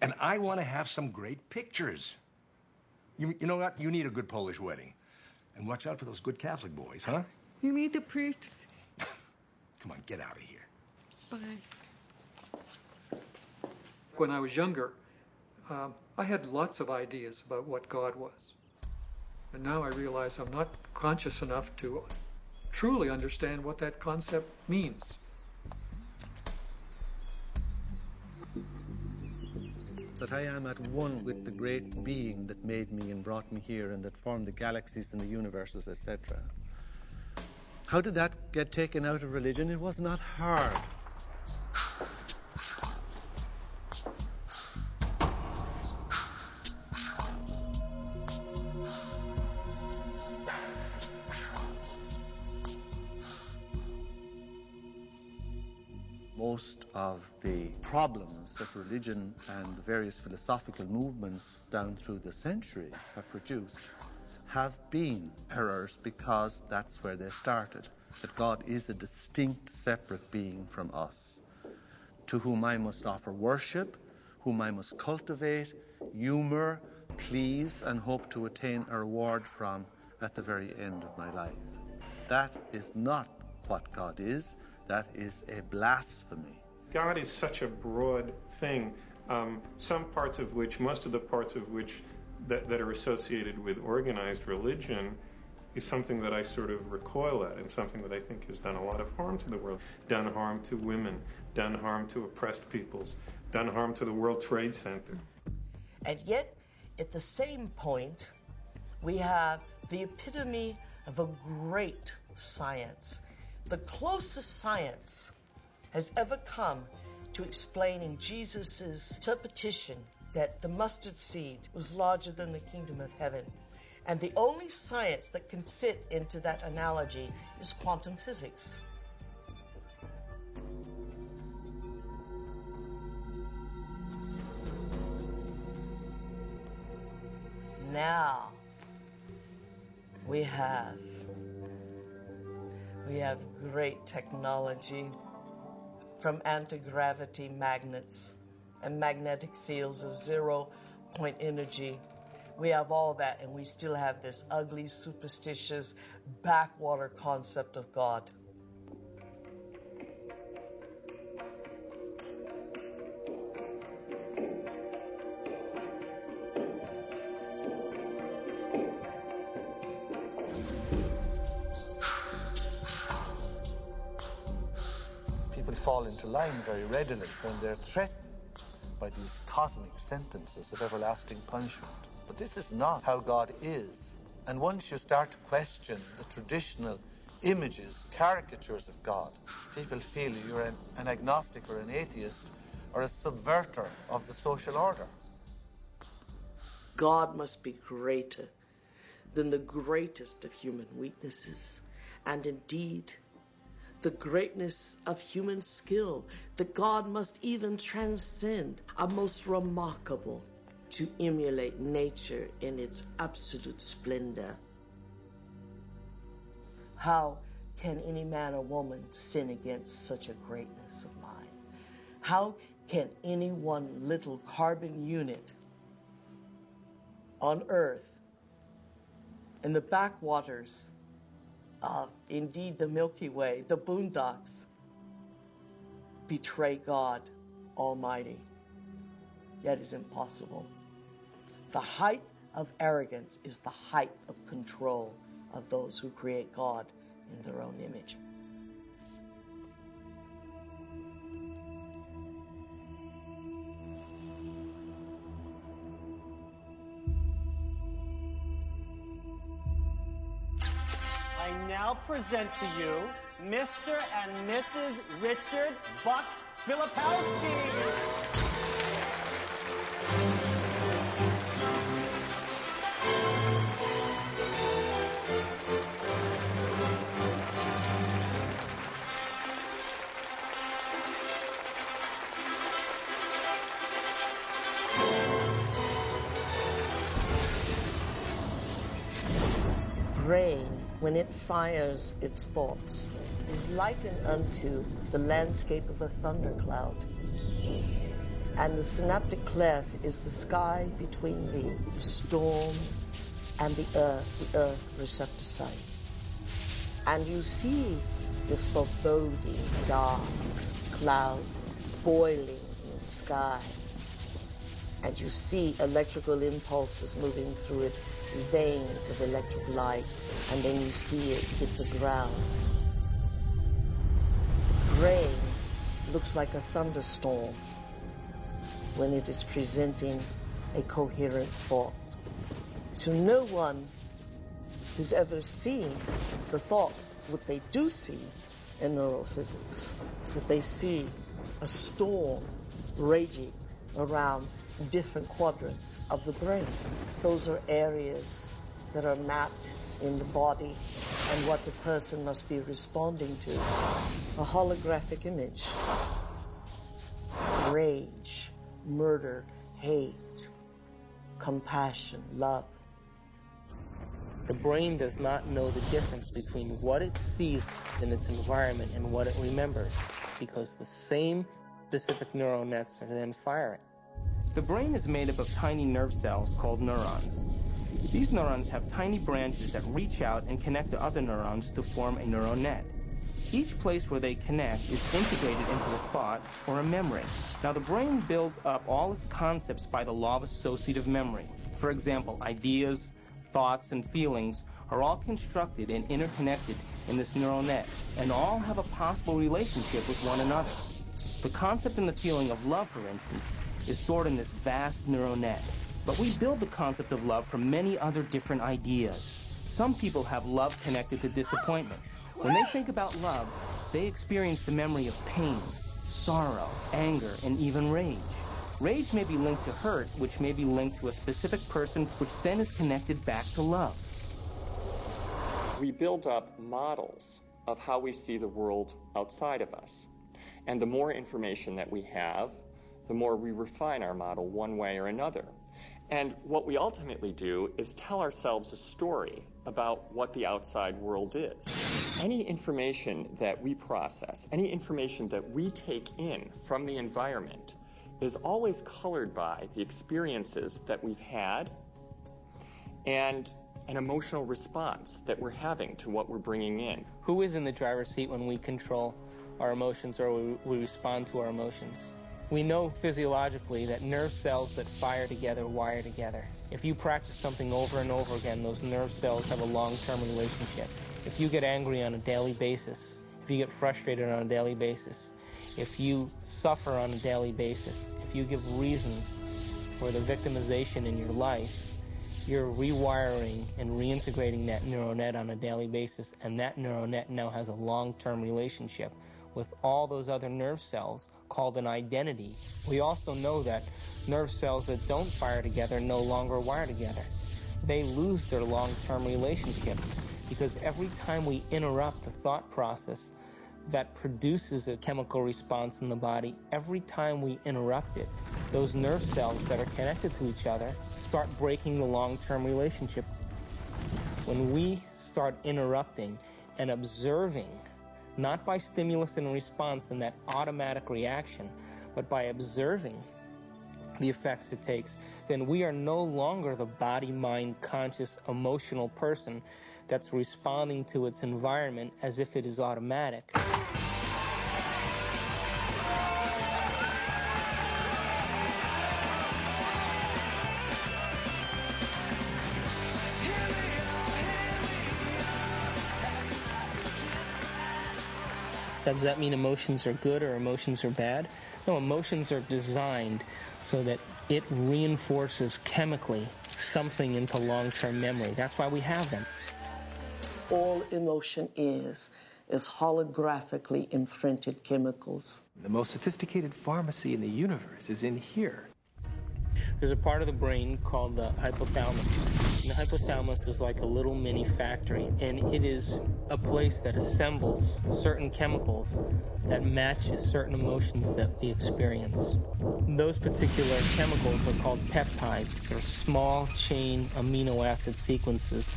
And I want to have some great pictures. You know what? You need a good Polish wedding. And watch out for those good Catholic boys, huh? You need the priest. Come on, get out of here. Bye. When I was younger, I had lots of ideas about what God was. And now I realize I'm not conscious enough to truly understand what that concept means. That I am at one with the great being that made me and brought me here and that formed the galaxies and the universes, etc. How did that get taken out of religion? It was not hard. Most of the problems that religion and the various philosophical movements down through the centuries have produced have been errors because that's where they started, that God is a distinct, separate being from us, to whom I must offer worship, whom I must cultivate, humor, please, and hope to attain a reward from at the very end of my life. That is not what God is. That is a blasphemy. God is such a broad thing, some parts of which, most of the parts of which that are associated with organized religion is something that I sort of recoil at and something that I think has done a lot of harm to the world, done harm to women, done harm to oppressed peoples, done harm to the World Trade Center. And yet, at the same point, we have the epitome of a great science. The closest science has ever come to explaining Jesus' interpretation that the mustard seed was larger than the kingdom of heaven. And the only science that can fit into that analogy is quantum physics. Now, we have great technology, from anti-gravity magnets and magnetic fields of zero-point energy. We have all that, and we still have this ugly, superstitious, backwater concept of God. People fall into line very readily when they're threatened by these cosmic sentences of everlasting punishment. But this is not how God is. And once you start to question the traditional images, caricatures of God, people feel you're an agnostic or an atheist or a subverter of the social order. God must be greater than the greatest of human weaknesses, and indeed, the greatness of human skill, that God must even transcend, are most remarkable to emulate nature in its absolute splendor. How can any man or woman sin against such a greatness of mind? How can any one little carbon unit on Earth, in the backwaters of, indeed, the Milky Way, the boondocks, betray God Almighty? That is impossible. The height of arrogance is the height of control of those who create God in their own image. I now present to you Mr. and Mrs. Richard Buck Filipowski. Brain, when it fires its thoughts, is likened unto the landscape of a thundercloud. And the synaptic cleft is the sky between the storm and the earth receptor site. And you see this foreboding dark cloud boiling in the sky. And you see electrical impulses moving through it, veins of electric light, and then you see it hit the ground brain looks like a thunderstorm when it is presenting a coherent thought. So no one has ever seen the thought. What they do see in neurophysics is that they see a storm raging around different quadrants of the brain. Those are areas that are mapped in the body and what the person must be responding to. A holographic image. Rage, murder, hate, compassion, love. The brain does not know the difference between what it sees in its environment and what it remembers, because the same specific neural nets are then firing. The brain is made up of tiny nerve cells called neurons. These neurons have tiny branches that reach out and connect to other neurons to form a neural net. Each place where they connect is integrated into a thought or a memory. Now, the brain builds up all its concepts by the law of associative memory. For example, ideas, thoughts, and feelings are all constructed and interconnected in this neural net, and all have a possible relationship with one another. The concept and the feeling of love, for instance, is stored in this vast neural net. But we build the concept of love from many other different ideas. Some people have love connected to disappointment. When they think about love, they experience the memory of pain, sorrow, anger, and even rage. Rage may be linked to hurt, which may be linked to a specific person, which then is connected back to love. We build up models of how we see the world outside of us. And the more information that we have, the more we refine our model one way or another. And what we ultimately do is tell ourselves a story about what the outside world is. Any information that we process, any information that we take in from the environment is always colored by the experiences that we've had and an emotional response that we're having to what we're bringing in. Who is in the driver's seat when we control our emotions or we respond to our emotions? We know physiologically that nerve cells that fire together wire together. If you practice something over and over again, those nerve cells have a long-term relationship. If you get angry on a daily basis, if you get frustrated on a daily basis, if you suffer on a daily basis, if you give reasons for the victimization in your life, you're rewiring and reintegrating that neural net on a daily basis, and that neural net now has a long-term relationship with all those other nerve cells called an identity. We also know that nerve cells that don't fire together no longer wire together. They lose their long-term relationship because every time we interrupt the thought process that produces a chemical response in the body, every time we interrupt it, those nerve cells that are connected to each other start breaking the long-term relationship. When we start interrupting and observing, not by stimulus and response and that automatic reaction, but by observing the effects it takes, then we are no longer the body, mind, conscious, emotional person that's responding to its environment as if it is automatic. Does that mean emotions are good or emotions are bad? No, emotions are designed so that it reinforces chemically something into long-term memory. That's why we have them. All emotion is holographically imprinted chemicals. The most sophisticated pharmacy in the universe is in here. There's a part of the brain called the hypothalamus. And the hypothalamus is like a little mini factory, and it is a place that assembles certain chemicals that matches certain emotions that we experience. Those particular chemicals are called peptides. They're small chain amino acid sequences.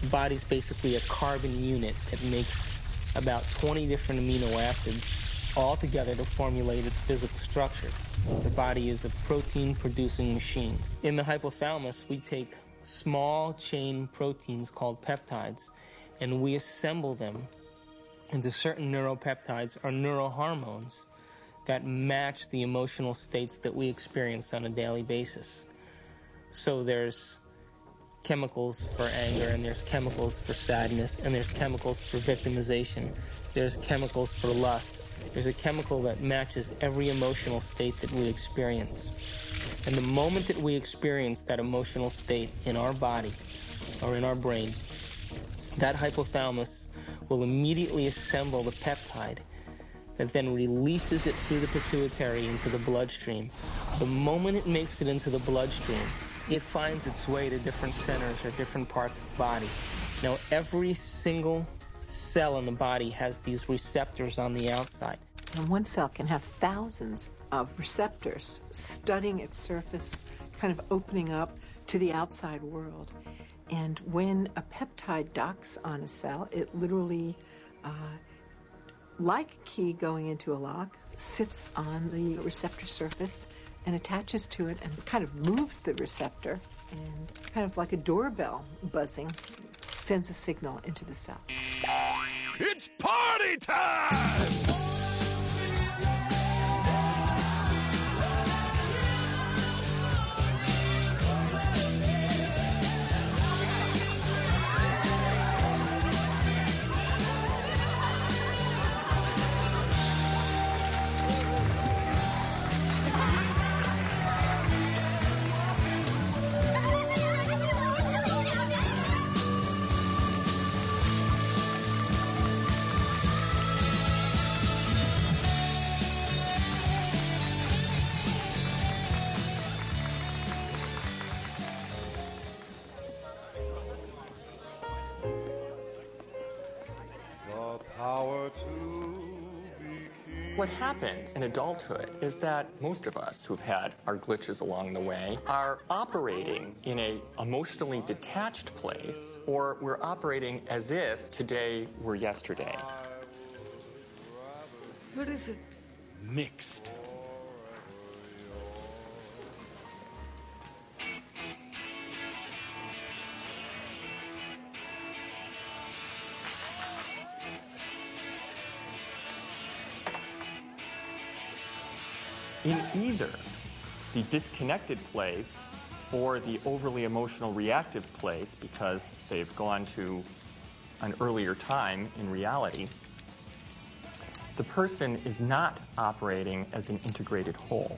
The body's basically a carbon unit that makes about 20 different amino acids all together to formulate its physical structure. The body is a protein-producing machine. In the hypothalamus, we take small chain proteins called peptides, and we assemble them into certain neuropeptides or neurohormones that match the emotional states that we experience on a daily basis. So there's chemicals for anger, and there's chemicals for sadness, and there's chemicals for victimization, there's chemicals for lust, there's a chemical that matches every emotional state that we experience. And the moment that we experience that emotional state in our body or in our brain, that hypothalamus will immediately assemble the peptide that then releases it through the pituitary into the bloodstream. The moment it makes it into the bloodstream, it finds its way to different centers or different parts of the body. Now, every single cell in the body has these receptors on the outside. And one cell can have thousands of receptors studding its surface, kind of opening up to the outside world. And when a peptide docks on a cell, it literally, like a key going into a lock, sits on the receptor surface and attaches to it and kind of moves the receptor, and kind of like a doorbell buzzing, sends a signal into the cell. It's party time! What happens in adulthood is that most of us who've had our glitches along the way are operating in an emotionally detached place, or we're operating as if today were yesterday. What is it? Mixed. In either the disconnected place or the overly emotional reactive place, because they've gone to an earlier time in reality, the person is not operating as an integrated whole.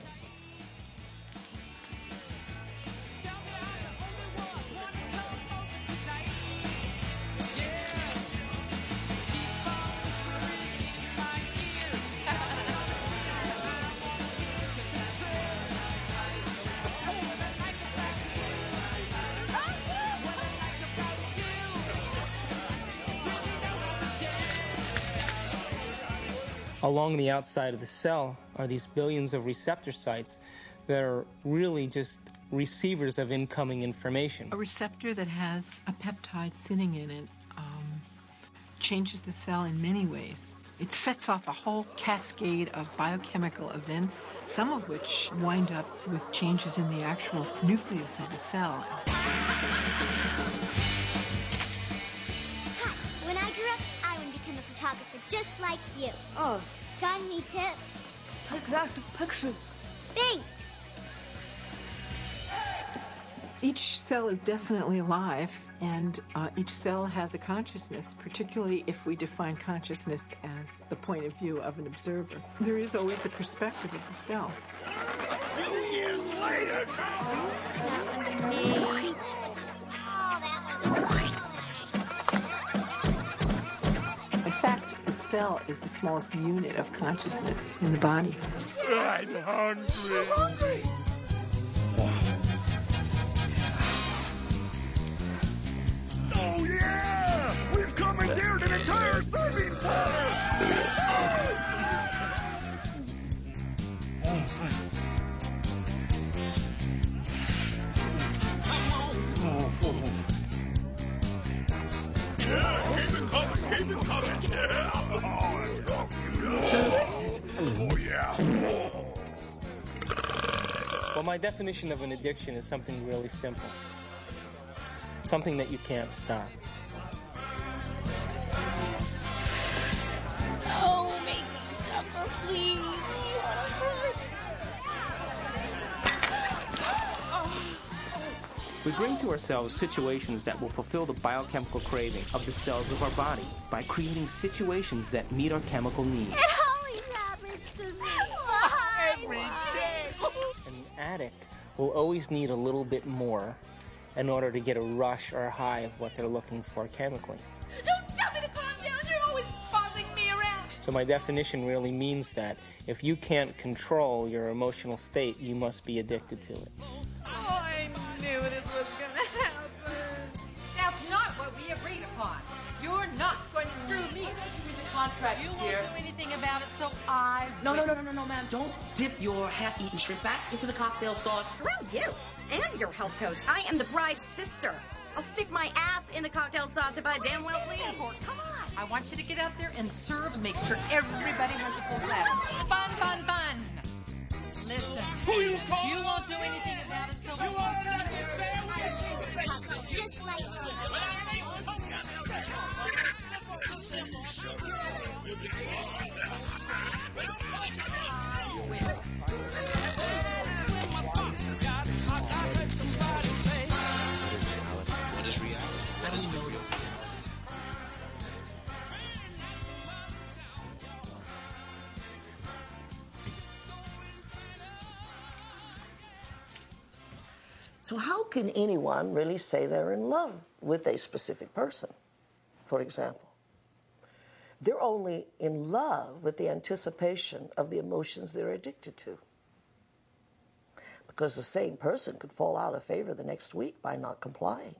Along the outside of the cell are these billions of receptor sites that are really just receivers of incoming information. A receptor that has a peptide sitting in it changes the cell in many ways. It sets off a whole cascade of biochemical events, some of which wind up with changes in the actual nucleus of the cell. When I grew up, I would become a photographer just like you. Oh. Got any tips? Take that picture. Thanks. Each cell is definitely alive, and each cell has a consciousness, particularly if we define consciousness as the point of view of an observer. There is always the perspective of the cell. A few years later. In fact, the cell is the smallest unit of consciousness in the body. I'm hungry. Oh yeah! We've commandeered an entire serving pile! Yeah, keep it coming, keep it coming. Yeah. Oh, let's go. Oh, yeah. Well, my definition of an addiction is something really simple. Something that you can't stop. Oh, make me suffer, please. You wanna hurt? We bring to ourselves situations that will fulfill the biochemical craving of the cells of our body by creating situations that meet our chemical needs. It always addict will always need a little bit more in order to get a rush or a high of what they're looking for chemically. Don't tell me to calm down. You're always bossing me around. So my definition really means that if you can't control your emotional state, you must be addicted to it. Oh, I knew this was gonna happen. That's not what we agreed upon. You're not going to screw me. Read the contract, You dear. won't do anything about it, so I No, will. ma'am. Don't dip your half-eaten shrimp back into the cocktail sauce. Screw you and your health codes. I am the bride's sister. I'll stick my ass in the cocktail sauce if I damn well please. Come on. I want you to get out there and serve and make sure everybody has a full glass. Fun, fun, fun. Listen, you won't do anything about it, so Just like What is reality? What is the real reality? So how can anyone really say they're in love with a specific person, for example? They're only in love with the anticipation of the emotions they're addicted to. Because the same person could fall out of favor the next week by not complying.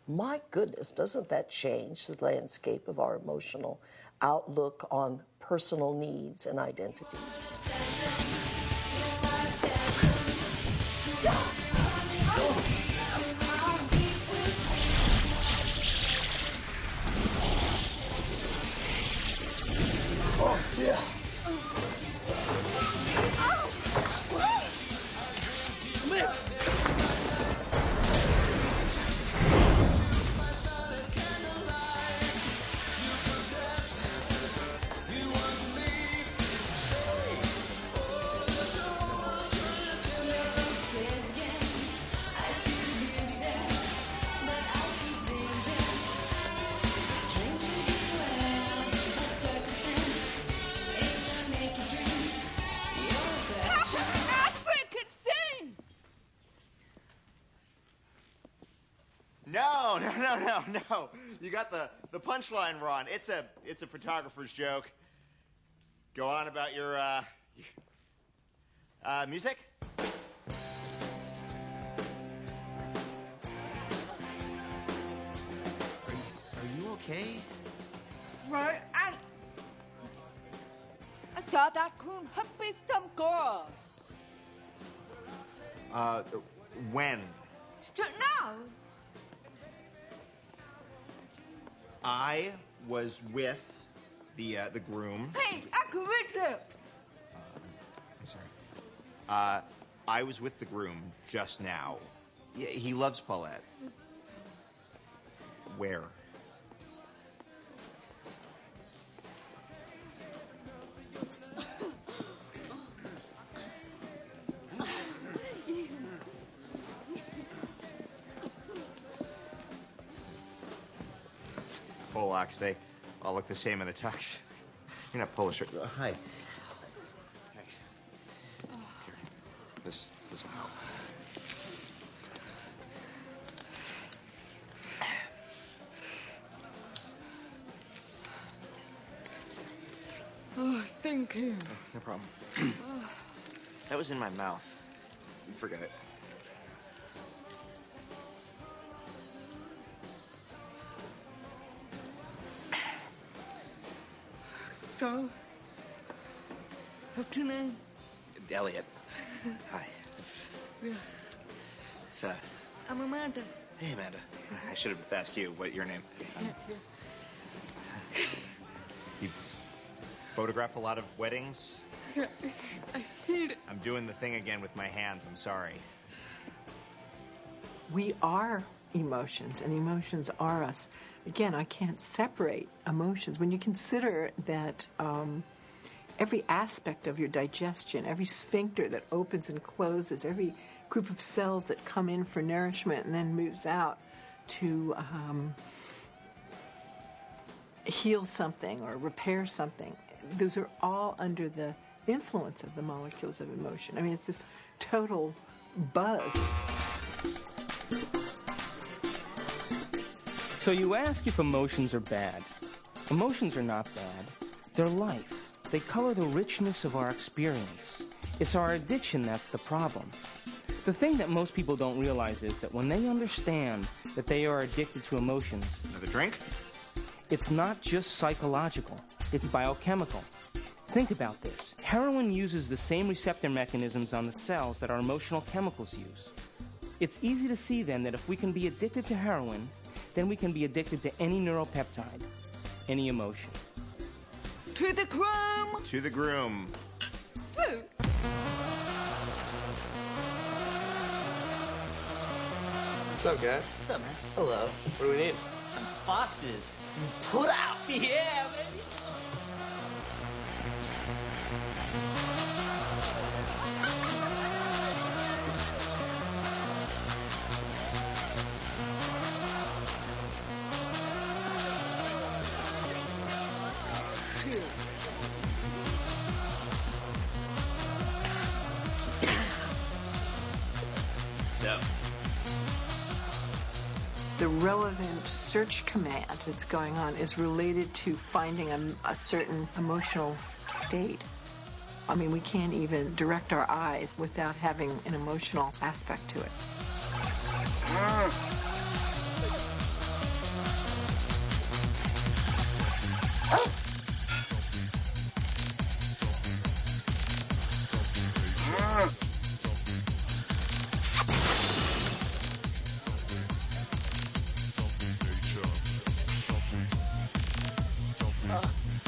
My goodness, doesn't that change the landscape of our emotional outlook on personal needs and identities? Oh, yeah. No. You got the punchline wrong. It's a photographer's joke. Go on about your music. Are you okay? Right, I thought that could have been some girl. When? Now. I was with the groom. Hey, I could read it. I'm sorry. I was with the groom just now. Yeah, he loves Paulette. Where? Polacks, they all look the same in a tux. You're not Polish, right? Hi. Thanks. Here. This will help. Oh, thank you. No problem. That was in my mouth. Forget it. So, what's your name? Elliot. Hi. Yeah. It's, I'm Amanda. Hey, Amanda. I should have asked you what your name. You photograph a lot of weddings? Yeah, I hate it. I'm doing the thing again with my hands. I'm sorry. We are emotions, and emotions are us. Again, I can't separate emotions. When you consider that every aspect of your digestion, every sphincter that opens and closes, every group of cells that come in for nourishment and then moves out to heal something or repair something, those are all under the influence of the molecules of emotion. I mean, it's this total buzz. So you ask if emotions are bad. Emotions are not bad. They're life. They color the richness of our experience. It's our addiction that's the problem. The thing that most people don't realize is that when they understand that they are addicted to emotions... Another drink? It's not just psychological. It's biochemical. Think about this. Heroin uses the same receptor mechanisms on the cells that our emotional chemicals use. It's easy to see then that if we can be addicted to heroin, then we can be addicted to any neuropeptide, any emotion. To the groom! To the groom. Woo! What's up, guys? What's up, man? Hello. What do we need? Some boxes. Put out! Yeah, baby! So. The relevant search command that's going on is related to finding a certain emotional state. I mean, we can't even direct our eyes without having an emotional aspect to it.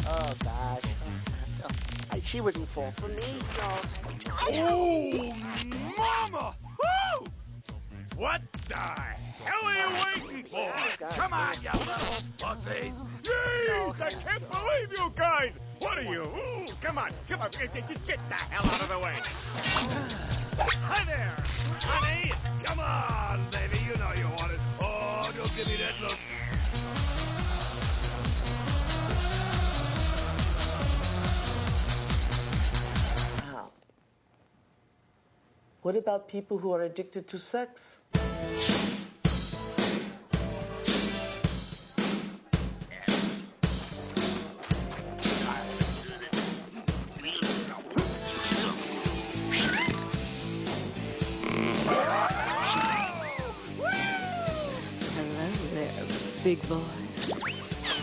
Oh, gosh. She wouldn't fall for me. Oh, mama! Woo! What the hell are you waiting for? Come on, you little pussies! Jeez, I can't believe you guys! What are you? Ooh, come on, just get the hell out of the way! Hi there, honey! Come on, baby, you know you want it. Oh, don't give me that look. What about people who are addicted to sex? Hello there, big boy. Is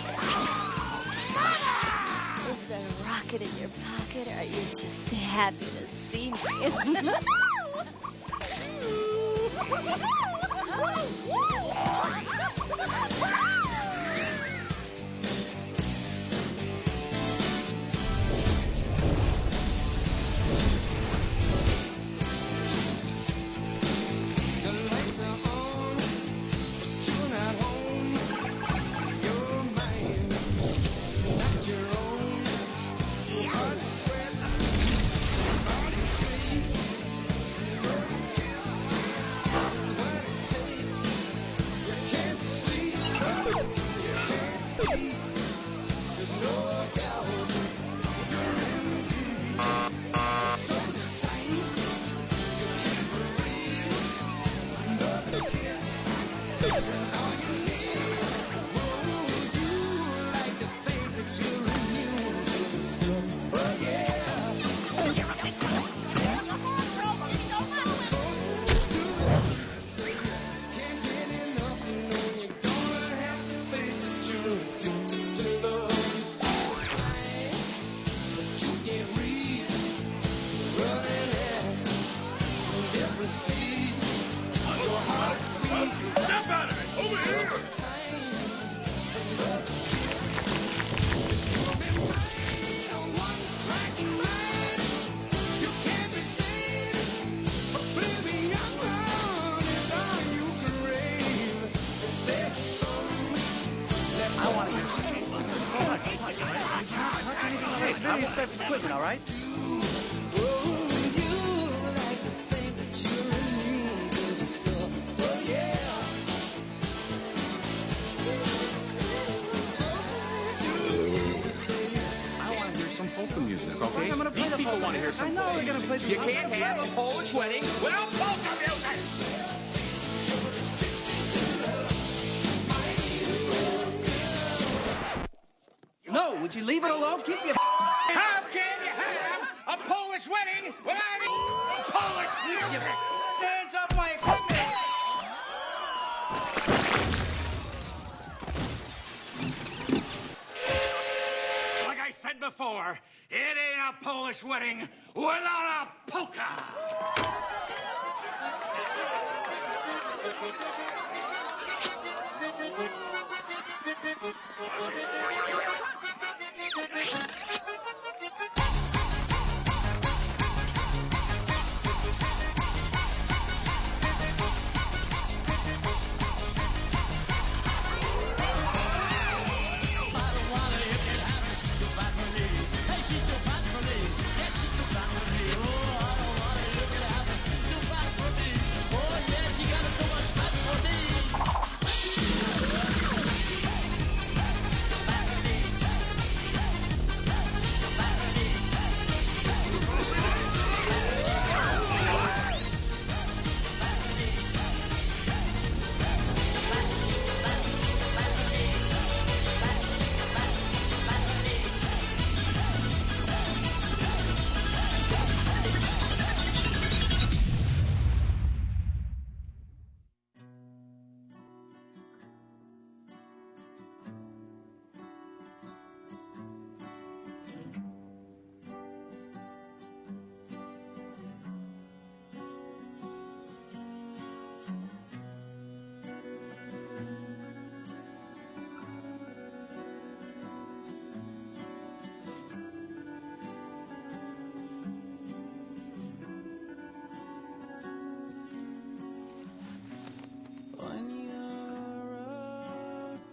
there a rocket in your pocket, or are you just happy to see me? Hey, it's very expensive equipment, all right? I want to hear some polka music, okay? I'm gonna play the People want to hear some I know Polish. they're gonna play some You can't have a Polish wedding without polka music. No, would you leave it alone? Keep your How can you have a Polish wedding without any Polish music? hands off my equipment! Like I said before, it ain't a Polish wedding without a polka.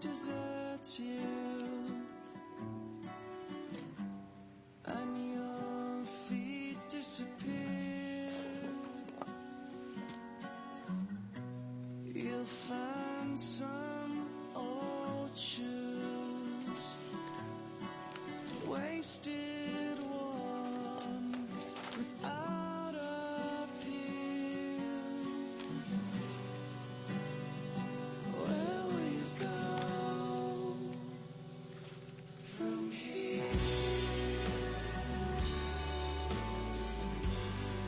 deserts you, and your feet disappear. You'll find some old shoes, wasted one, without appeal. Where will you go from here?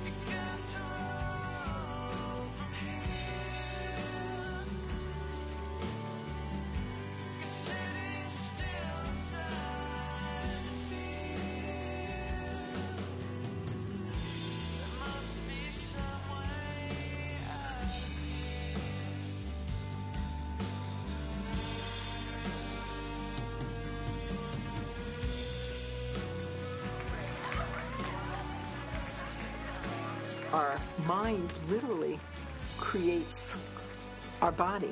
You got to roll from here. You're sitting still inside fear. There must be some way out of here. Our mind literally creates our body.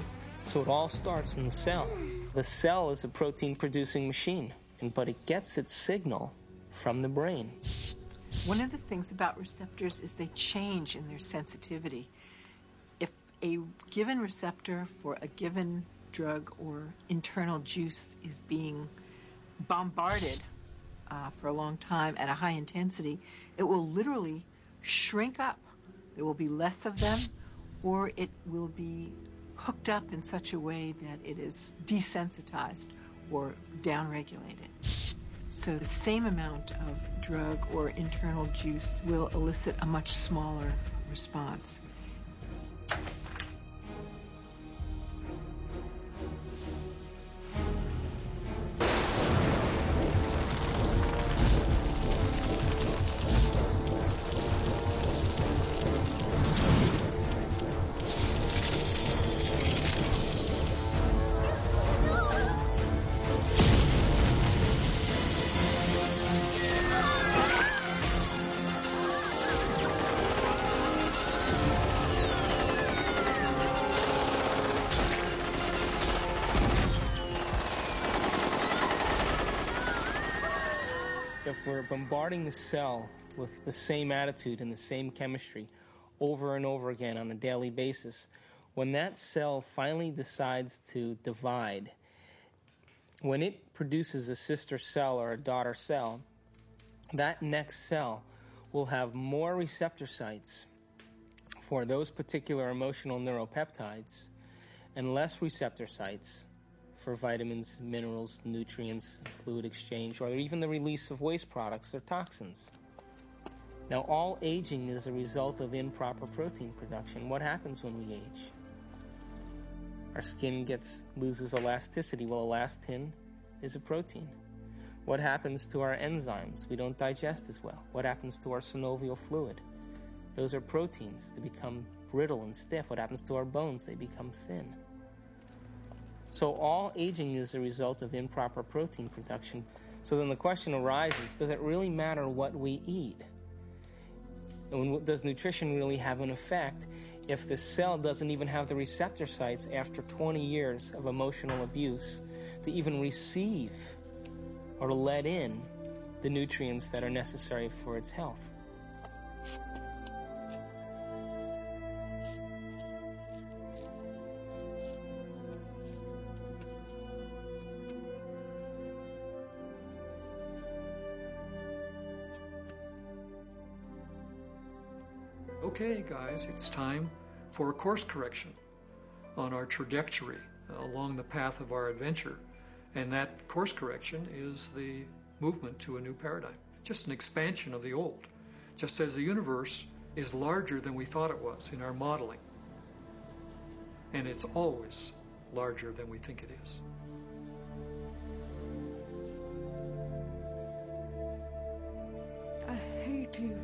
So it all starts in the cell. The cell is a protein-producing machine, but it gets its signal from the brain. One of the things about receptors is they change in their sensitivity. If a given receptor for a given drug or internal juice is being bombarded for a long time at a high intensity, it will literally shrink up. There will be less of them, or it will be hooked up in such a way that it is desensitized or downregulated. So the same amount of drug or internal juice will elicit a much smaller response. If we're bombarding the cell with the same attitude and the same chemistry over and over again on a daily basis, when that cell finally decides to divide, when it produces a sister cell or a daughter cell, that next cell will have more receptor sites for those particular emotional neuropeptides and less receptor sites for vitamins, minerals, nutrients, fluid exchange, or even the release of waste products or toxins. Now, all aging is a result of improper protein production. What happens when we age? Our skin loses elasticity. Well, elastin is a protein. What happens to our enzymes? We don't digest as well. What happens to our synovial fluid? Those are proteins. They become brittle and stiff. What happens to our bones? They become thin. So all aging is a result of improper protein production. So then the question arises, does it really matter what we eat? And does nutrition really have an effect if the cell doesn't even have the receptor sites after 20 years of emotional abuse to even receive or to let in the nutrients that are necessary for its health? Okay, guys, it's time for a course correction on our trajectory along the path of our adventure. And that course correction is the movement to a new paradigm, just an expansion of the old, just as the universe is larger than we thought it was in our modeling. And it's always larger than we think it is. I hate you.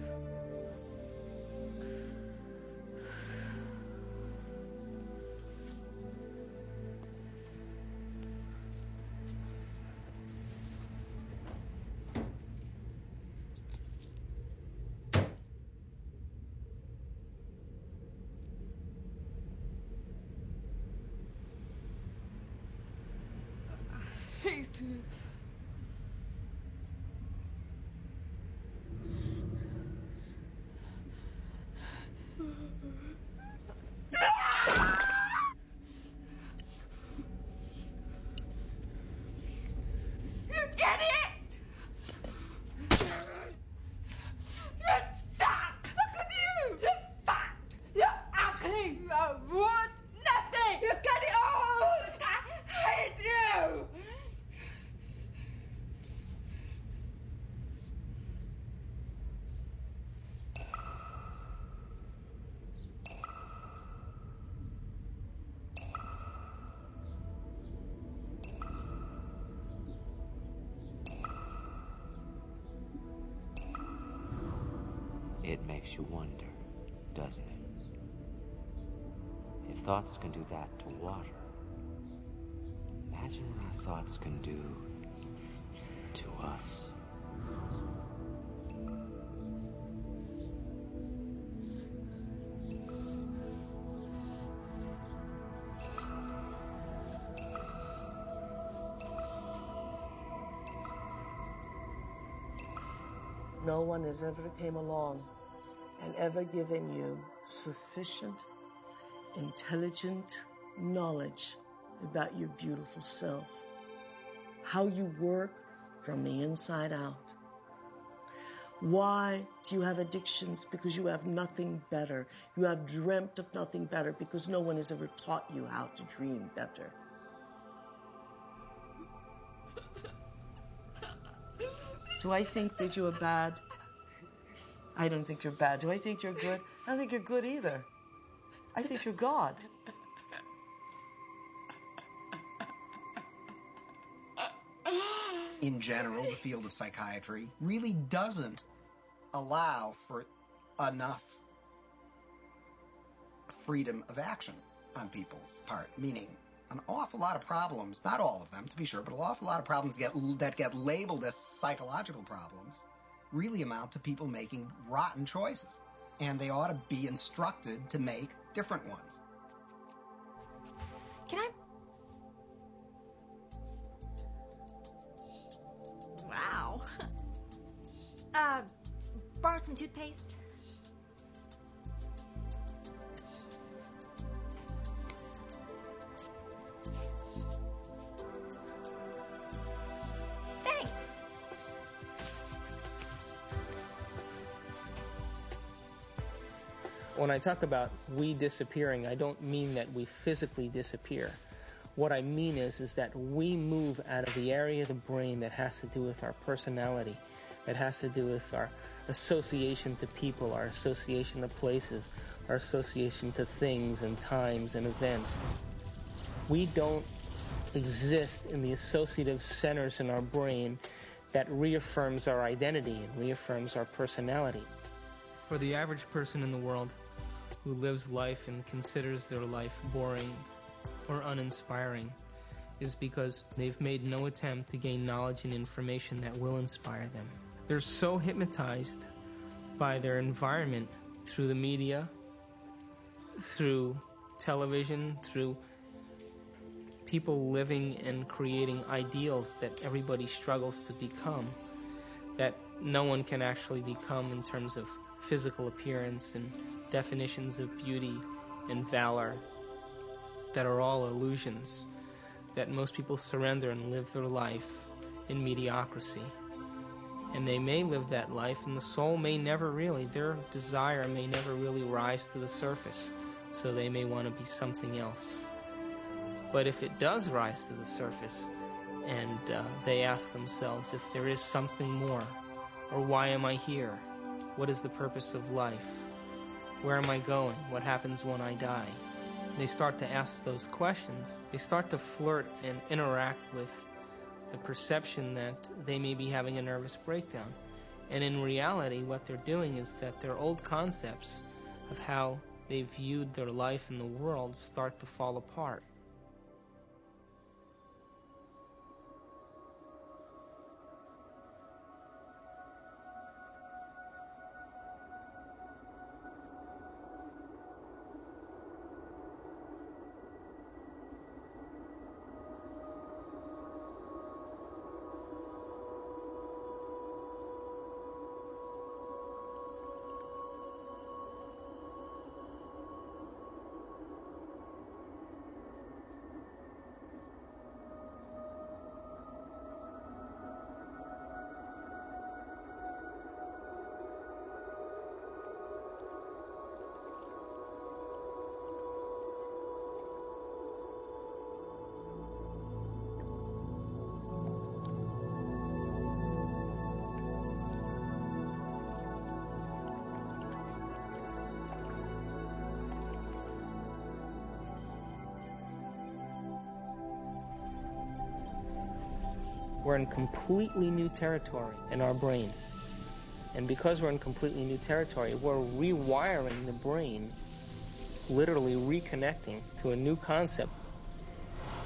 Hate you. You idiot! You suck! Look at you! You're fat! You're ugly! You're worth nothing! You got it all! I hate you! It makes you wonder, doesn't it? If thoughts can do that to water, imagine what our thoughts can do to us. No one has ever came along and ever given you sufficient, intelligent knowledge about your beautiful self, how you work from the inside out. Why do you have addictions? Because you have nothing better. You have dreamt of nothing better because no one has ever taught you how to dream better. Do I think that you are bad? I don't think you're bad. Do I think you're good? I don't think you're good either. I think you're God. In general, the field of psychiatry really doesn't allow for enough freedom of action on people's part, meaning an awful lot of problems, not all of them to be sure, but an awful lot of problems that get labeled as psychological problems really amount to people making rotten choices. And they ought to be instructed to make different ones. Can I? Wow. Borrow some toothpaste? Thanks. When I talk about we disappearing, I don't mean that we physically disappear. What I mean is that we move out of the area of the brain that has to do with our personality, that has to do with our association to people, our association to places, our association to things and times and events. We don't exist in the associative centers in our brain that reaffirms our identity and reaffirms our personality. For the average person in the world who lives life and considers their life boring or uninspiring is because they've made no attempt to gain knowledge and information that will inspire them. They're so hypnotized by their environment through the media, through television, through people living and creating ideals that everybody struggles to become, that no one can actually become in terms of physical appearance and definitions of beauty and valor that are all illusions, that most people surrender and live their life in mediocrity. And they may live that life, and the soul may never really, their desire may never really rise to the surface, so they may want to be something else. But if it does rise to the surface, and they ask themselves if there is something more, or why am I here? What is the purpose of life? Where am I going? What happens when I die? They start to ask those questions. They start to flirt and interact with the perception that they may be having a nervous breakdown. And in reality, what they're doing is that their old concepts of how they viewed their life in the world start to fall apart. We're in completely new territory in our brain. And because we're in completely new territory, we're rewiring the brain, literally reconnecting to a new concept.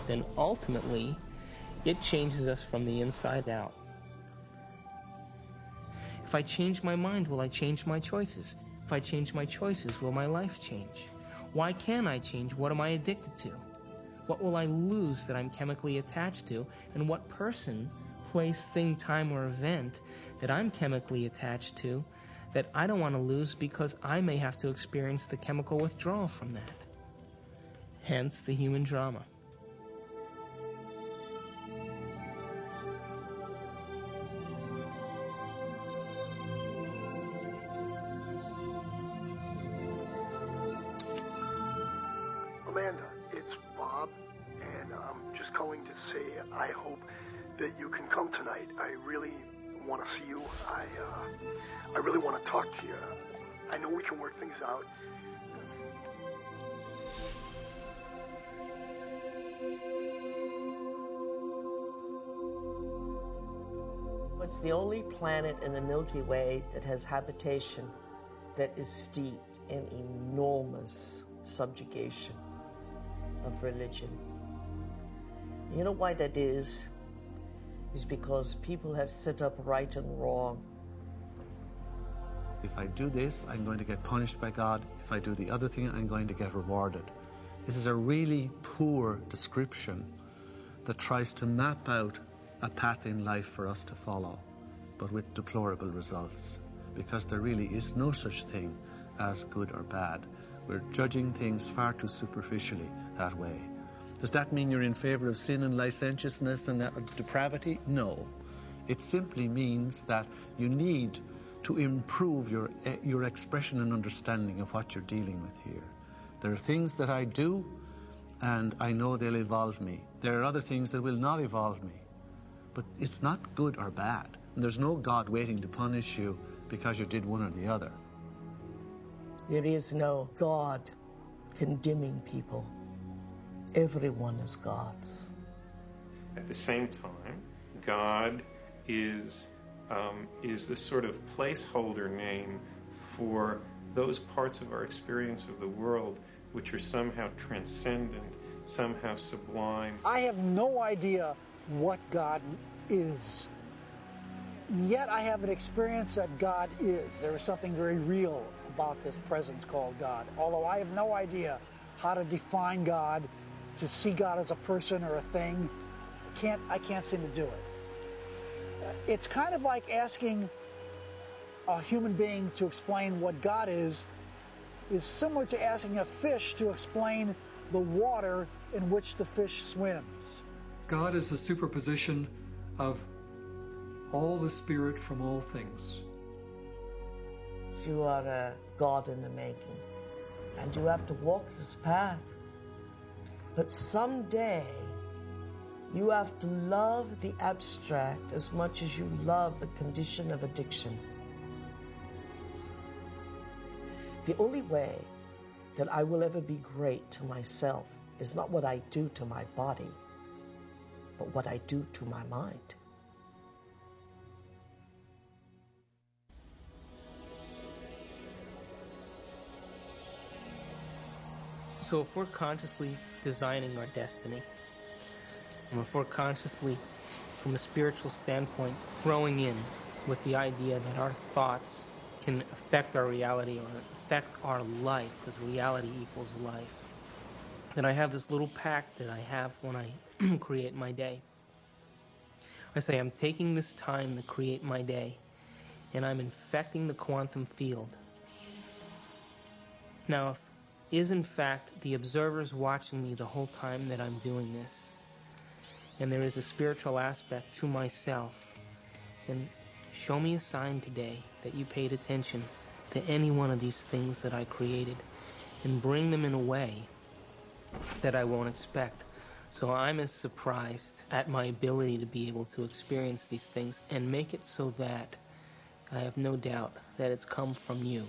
Then ultimately, it changes us from the inside out. If I change my mind, will I change my choices? If I change my choices, will my life change? Why can't I change? What am I addicted to? What will I lose that I'm chemically attached to? And what person, place, thing, time, or event that I'm chemically attached to that I don't want to lose because I may have to experience the chemical withdrawal from that? Hence the human drama. Amanda, it's Bob, and I'm just calling to say I hope that you can come tonight. I really want to see you. I really want to talk to you. I know we can work things out. It's the only planet in the Milky Way that has habitation that is steeped in enormous subjugation of religion. You know why that is? Is because people have set up right and wrong. If I do this, I'm going to get punished by God. If I do the other thing, I'm going to get rewarded. This is a really poor description that tries to map out a path in life for us to follow, but with deplorable results, because there really is no such thing as good or bad. We're judging things far too superficially that way. Does that mean you're in favor of sin and licentiousness and depravity? No. It simply means that you need to improve your expression and understanding of what you're dealing with here. There are things that I do, and I know they'll evolve me. There are other things that will not evolve me. But it's not good or bad. And there's no God waiting to punish you because you did one or the other. There is no God condemning people. Everyone is God's. At the same time, God is the sort of placeholder name for those parts of our experience of the world which are somehow transcendent, somehow sublime. I have no idea what God is. Yet I have an experience that God is. There is something very real about this presence called God. Although I have no idea how to define God, to see God as a person or a thing, I can't seem to do it. It's kind of like asking a human being to explain what God is similar to asking a fish to explain the water in which the fish swims. God is a superposition of all the spirit from all things. You are a God in the making, and you have to walk this path. But someday, you have to love the abstract as much as you love the condition of addiction. The only way that I will ever be great to myself is not what I do to my body, but what I do to my mind. So if we're consciously designing our destiny, and if we're consciously, from a spiritual standpoint, throwing in with the idea that our thoughts can affect our reality or affect our life, because reality equals life, then I have this little pact that I have when I create my day. I say I'm taking this time to create my day, and I'm infecting the quantum field. Now, if is in fact the observers watching me the whole time that I'm doing this, and there is a spiritual aspect to myself, then show me a sign today that you paid attention to any one of these things that I created, and bring them in a way that I won't expect. So I'm as surprised at my ability to be able to experience these things and make it so that I have no doubt that it's come from you.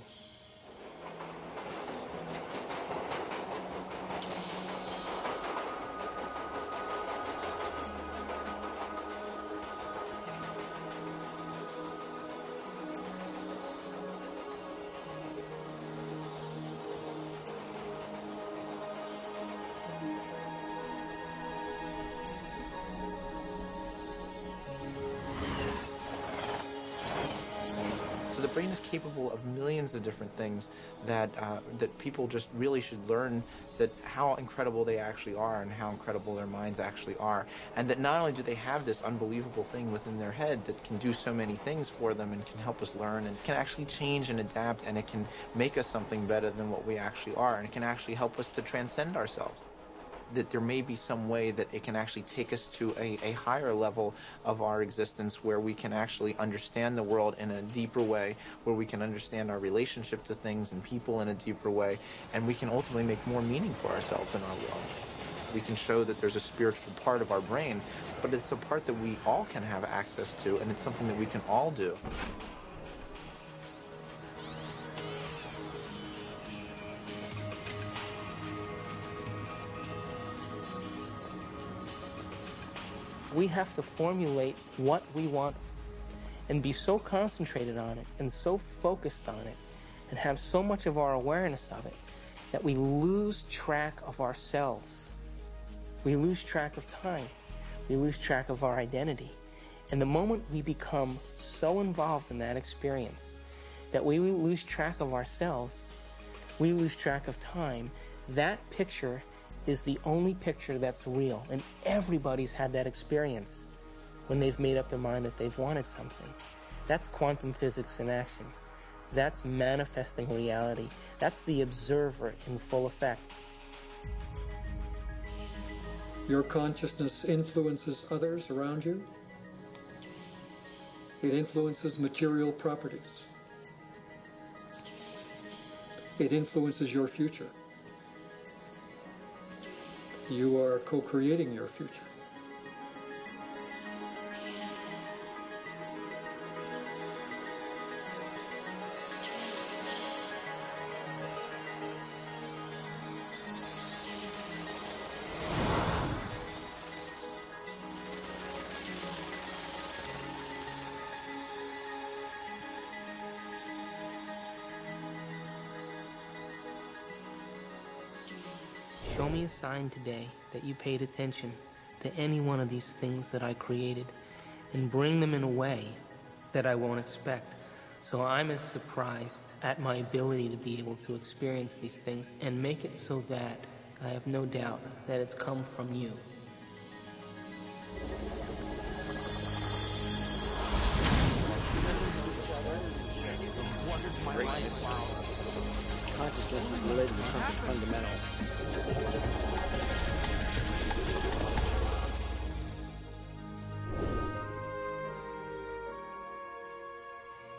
So the brain is capable of millions of different things that that people just really should learn, that how incredible they actually are and how incredible their minds actually are. And that not only do they have this unbelievable thing within their head that can do so many things for them and can help us learn and can actually change and adapt, and it can make us something better than what we actually are, and it can actually help us to transcend ourselves. That there may be some way that it can actually take us to a higher level of our existence, where we can actually understand the world in a deeper way, where we can understand our relationship to things and people in a deeper way, and we can ultimately make more meaning for ourselves in our world. We can show that there's a spiritual part of our brain, but it's a part that we all can have access to, and it's something that we can all do. We have to formulate what we want and be so concentrated on it and so focused on it and have so much of our awareness of it that we lose track of ourselves. We lose track of time. We lose track of our identity. And the moment we become so involved in that experience that we lose track of ourselves, we lose track of time, that picture is the only picture that's real. And everybody's had that experience when they've made up their mind that they've wanted something. That's quantum physics in action. That's manifesting reality. That's the observer in full effect. Your consciousness influences others around you. It influences material properties. It influences your future. You are co-creating your future. Show me a sign today that you paid attention to any one of these things that I created, and bring them in a way that I won't expect. So I'm as surprised at my ability to be able to experience these things and make it so that I have no doubt that it's come from you. Consciousness is related to something fundamental.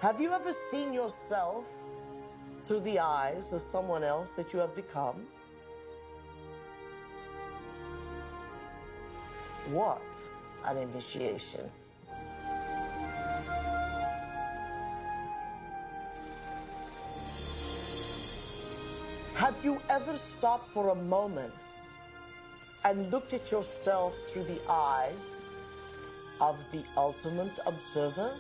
Have you ever seen yourself through the eyes of someone else that you have become? What an initiation. Have you ever stopped for a moment and looked at yourself through the eyes of the ultimate observer?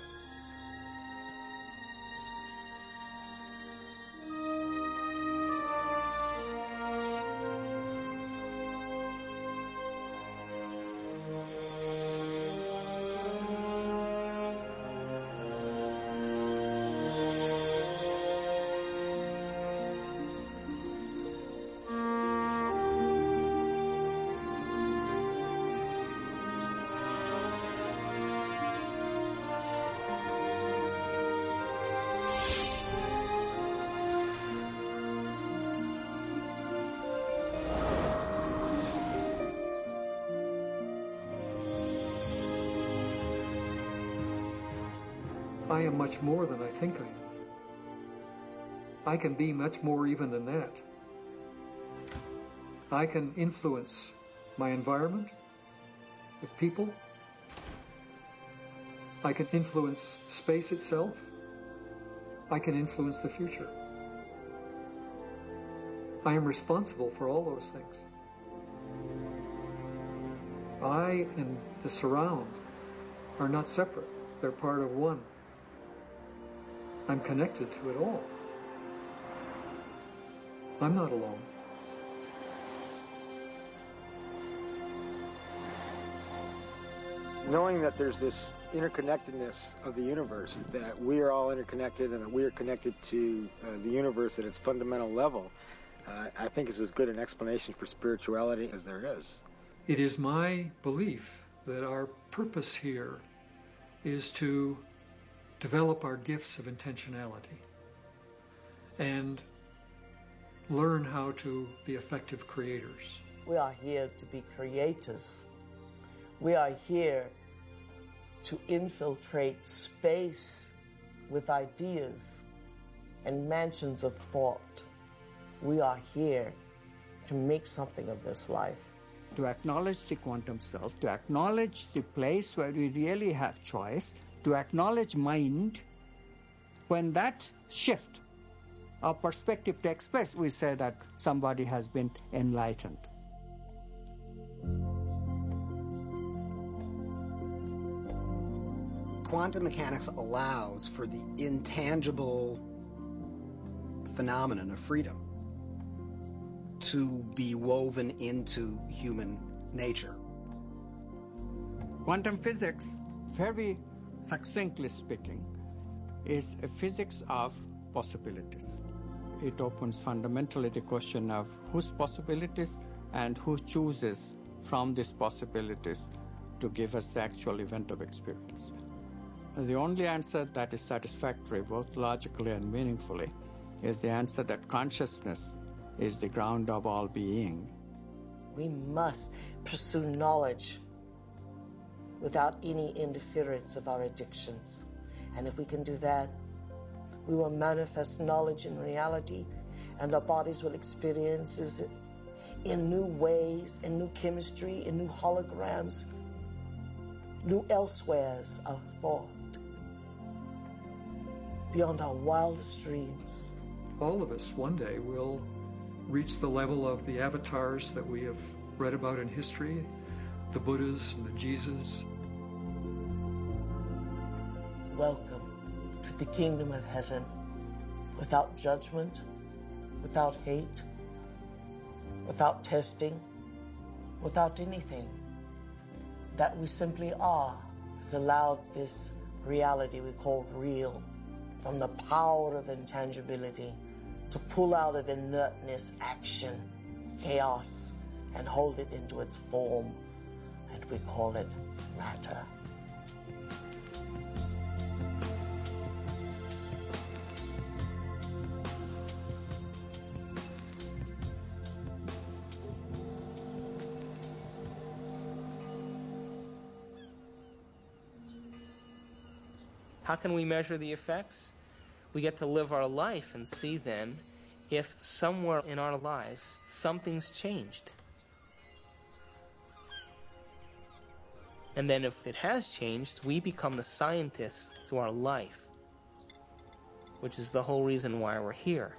I am much more than I think I am. I can be much more even than that. I can influence my environment, the people. I can influence space itself. I can influence the future. I am responsible for all those things. I and the surround are not separate. They're part of one. I'm connected to it all. I'm not alone. Knowing that there's this interconnectedness of the universe, that we are all interconnected and that we are connected to the universe at its fundamental level, I think is as good an explanation for spirituality as there is. It is my belief that our purpose here is to develop our gifts of intentionality and learn how to be effective creators. We are here to be creators. We are here to infiltrate space with ideas and mansions of thought. We are here to make something of this life. To acknowledge the quantum self, to acknowledge the place where we really have choice, to acknowledge mind. When that shift, our perspective takes place, we say that somebody has been enlightened. Quantum mechanics allows for the intangible phenomenon of freedom to be woven into human nature. Quantum physics, very succinctly speaking, is a physics of possibilities. It opens fundamentally the question of whose possibilities and who chooses from these possibilities to give us the actual event of experience. The only answer that is satisfactory, both logically and meaningfully, is the answer that consciousness is the ground of all being. We must pursue knowledge without any interference of our addictions. And if we can do that, we will manifest knowledge in reality, and our bodies will experience it in new ways, in new chemistry, in new holograms, new elsewheres of thought, beyond our wildest dreams. All of us one day will reach the level of the avatars that we have read about in history, the Buddhas and the Jesus. Welcome to the kingdom of heaven, without judgment, without hate, without testing, without anything. That we simply are has allowed this reality we call real, from the power of intangibility, to pull out of inertness action, chaos, and hold it into its form, and we call it matter. How can we measure the effects? We get to live our life and see then if somewhere in our lives something's changed. And then if it has changed, we become the scientists to our life, which is the whole reason why we're here.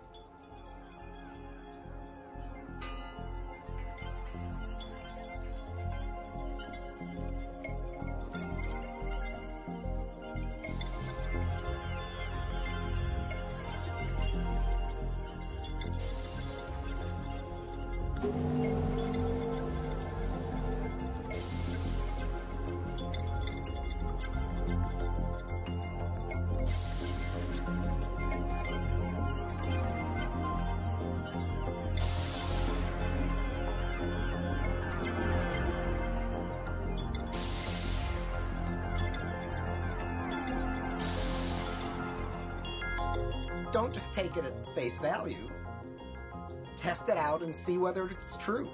Don't just take it at face value. Test it out and see whether it's true.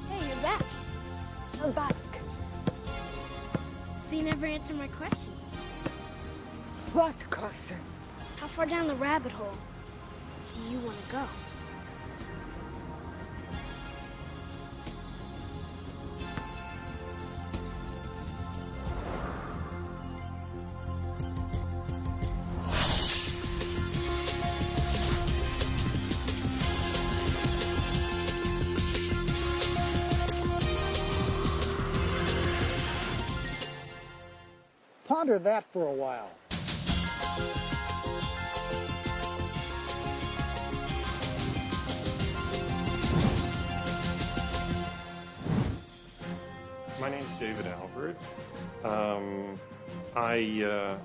Hey, you're back. I'm back. So you never answered my question. What question? How far down the rabbit hole do you want to go? Ponder that for a while. My name's David Albert. I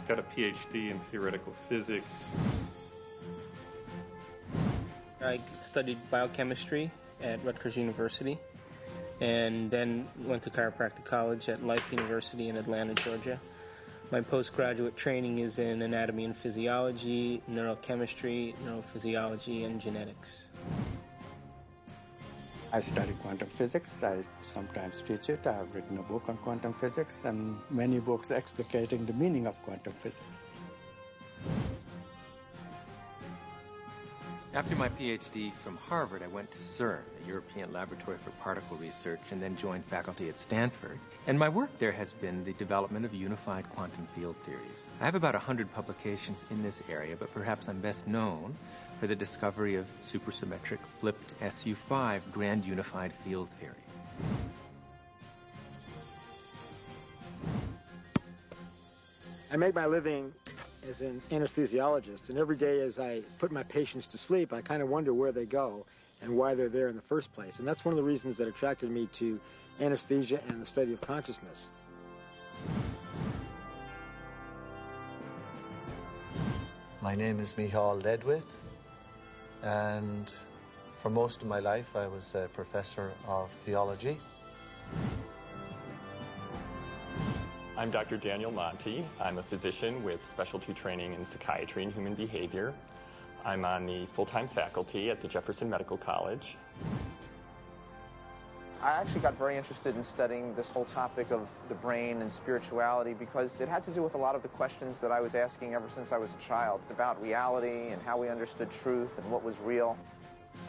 got a PhD in theoretical physics. I studied biochemistry at Rutgers University, and then went to chiropractic college at Life University in Atlanta, Georgia. My postgraduate training is in anatomy and physiology, neurochemistry, neurophysiology, and genetics. I study quantum physics. I sometimes teach it. I have written a book on quantum physics and many books explicating the meaning of quantum physics. After my PhD from Harvard, I went to CERN, the European Laboratory for Particle Research, and then joined faculty at Stanford. And my work there has been the development of unified quantum field theories. I have about 100 publications in this area, but perhaps I'm best known for the discovery of supersymmetric flipped SU5 grand unified field theory. I make my living as an anesthesiologist, and every day as I put my patients to sleep, I kind of wonder where they go and why they're there in the first place. And that's one of the reasons that attracted me to anesthesia and the study of consciousness. My name is Michal Ledwith, and for most of my life I was a professor of theology. I'm Dr. Daniel Monti. I'm a physician with specialty training in psychiatry and human behavior. I'm on the full-time faculty at the Jefferson Medical College, I actually got very interested in studying this whole topic of the brain and spirituality because it had to do with a lot of the questions that I was asking ever since I was a child about reality and how we understood truth and what was real.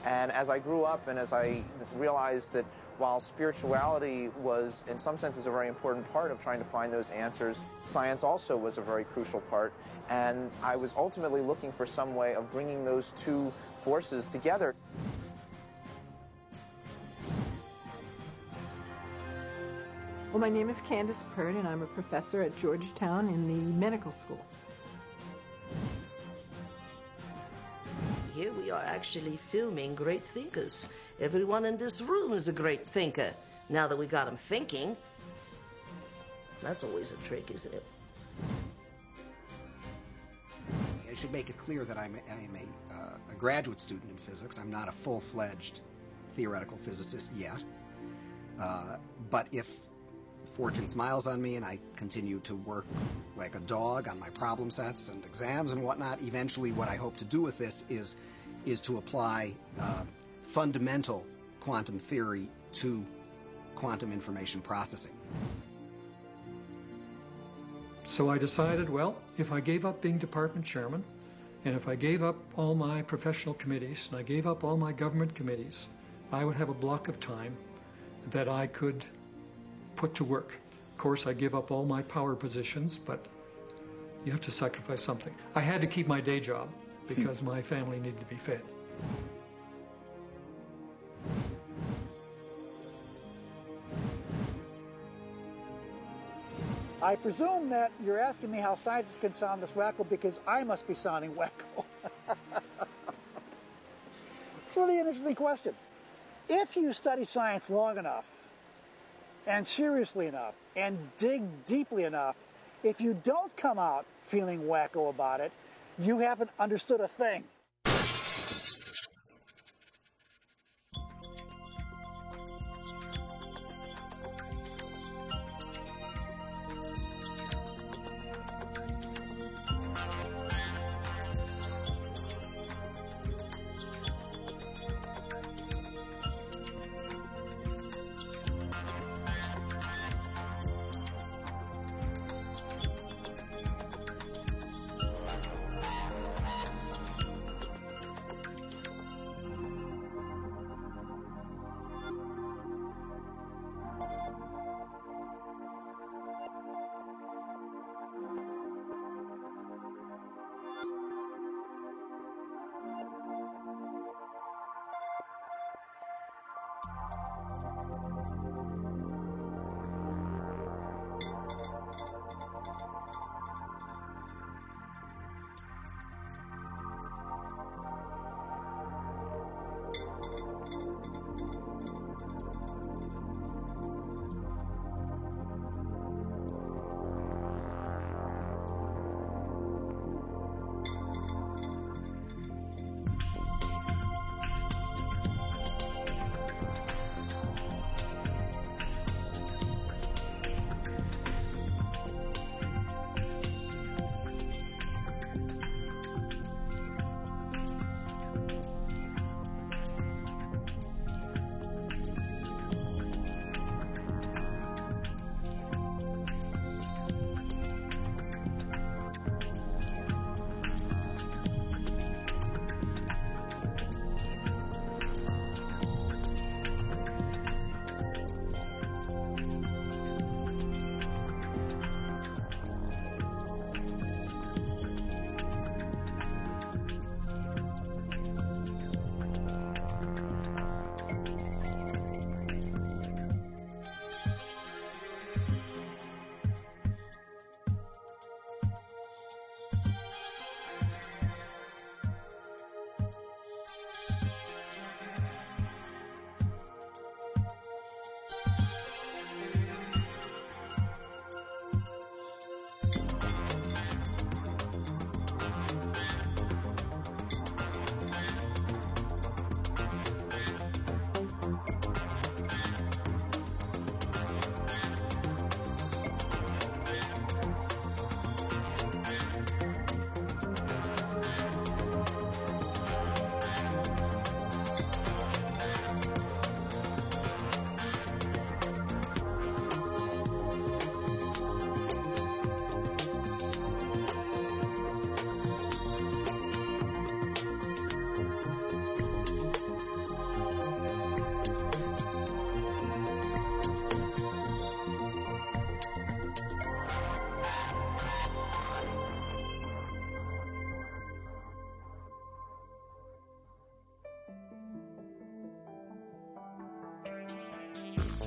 And as I grew up and as I realized that while spirituality was, in some senses, a very important part of trying to find those answers, science also was a very crucial part. And I was ultimately looking for some way of bringing those two forces together. Well, my name is Candace Pert, and I'm a professor at Georgetown in the medical school. Here we are actually filming great thinkers. Everyone in this room is a great thinker. Now that we got them thinking, that's always a trick, isn't it? I should make it clear that I'm a graduate student in physics. I'm not a full-fledged theoretical physicist yet. But if fortune smiles on me and I continue to work like a dog on my problem sets and exams and whatnot, eventually what I hope to do with this is to apply fundamental quantum theory to quantum information processing. So I decided, well, if I gave up being department chairman, and if I gave up all my professional committees, and I gave up all my government committees, I would have a block of time that I could put to work. Of course, I give up all my power positions, but you have to sacrifice something. I had to keep my day job because my family needed to be fed. I presume that you're asking me how scientists can sound this wacko because I must be sounding wacko. It's really an interesting question. If you study science long enough, and seriously enough, and dig deeply enough, if you don't come out feeling wacko about it, you haven't understood a thing.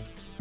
Bye.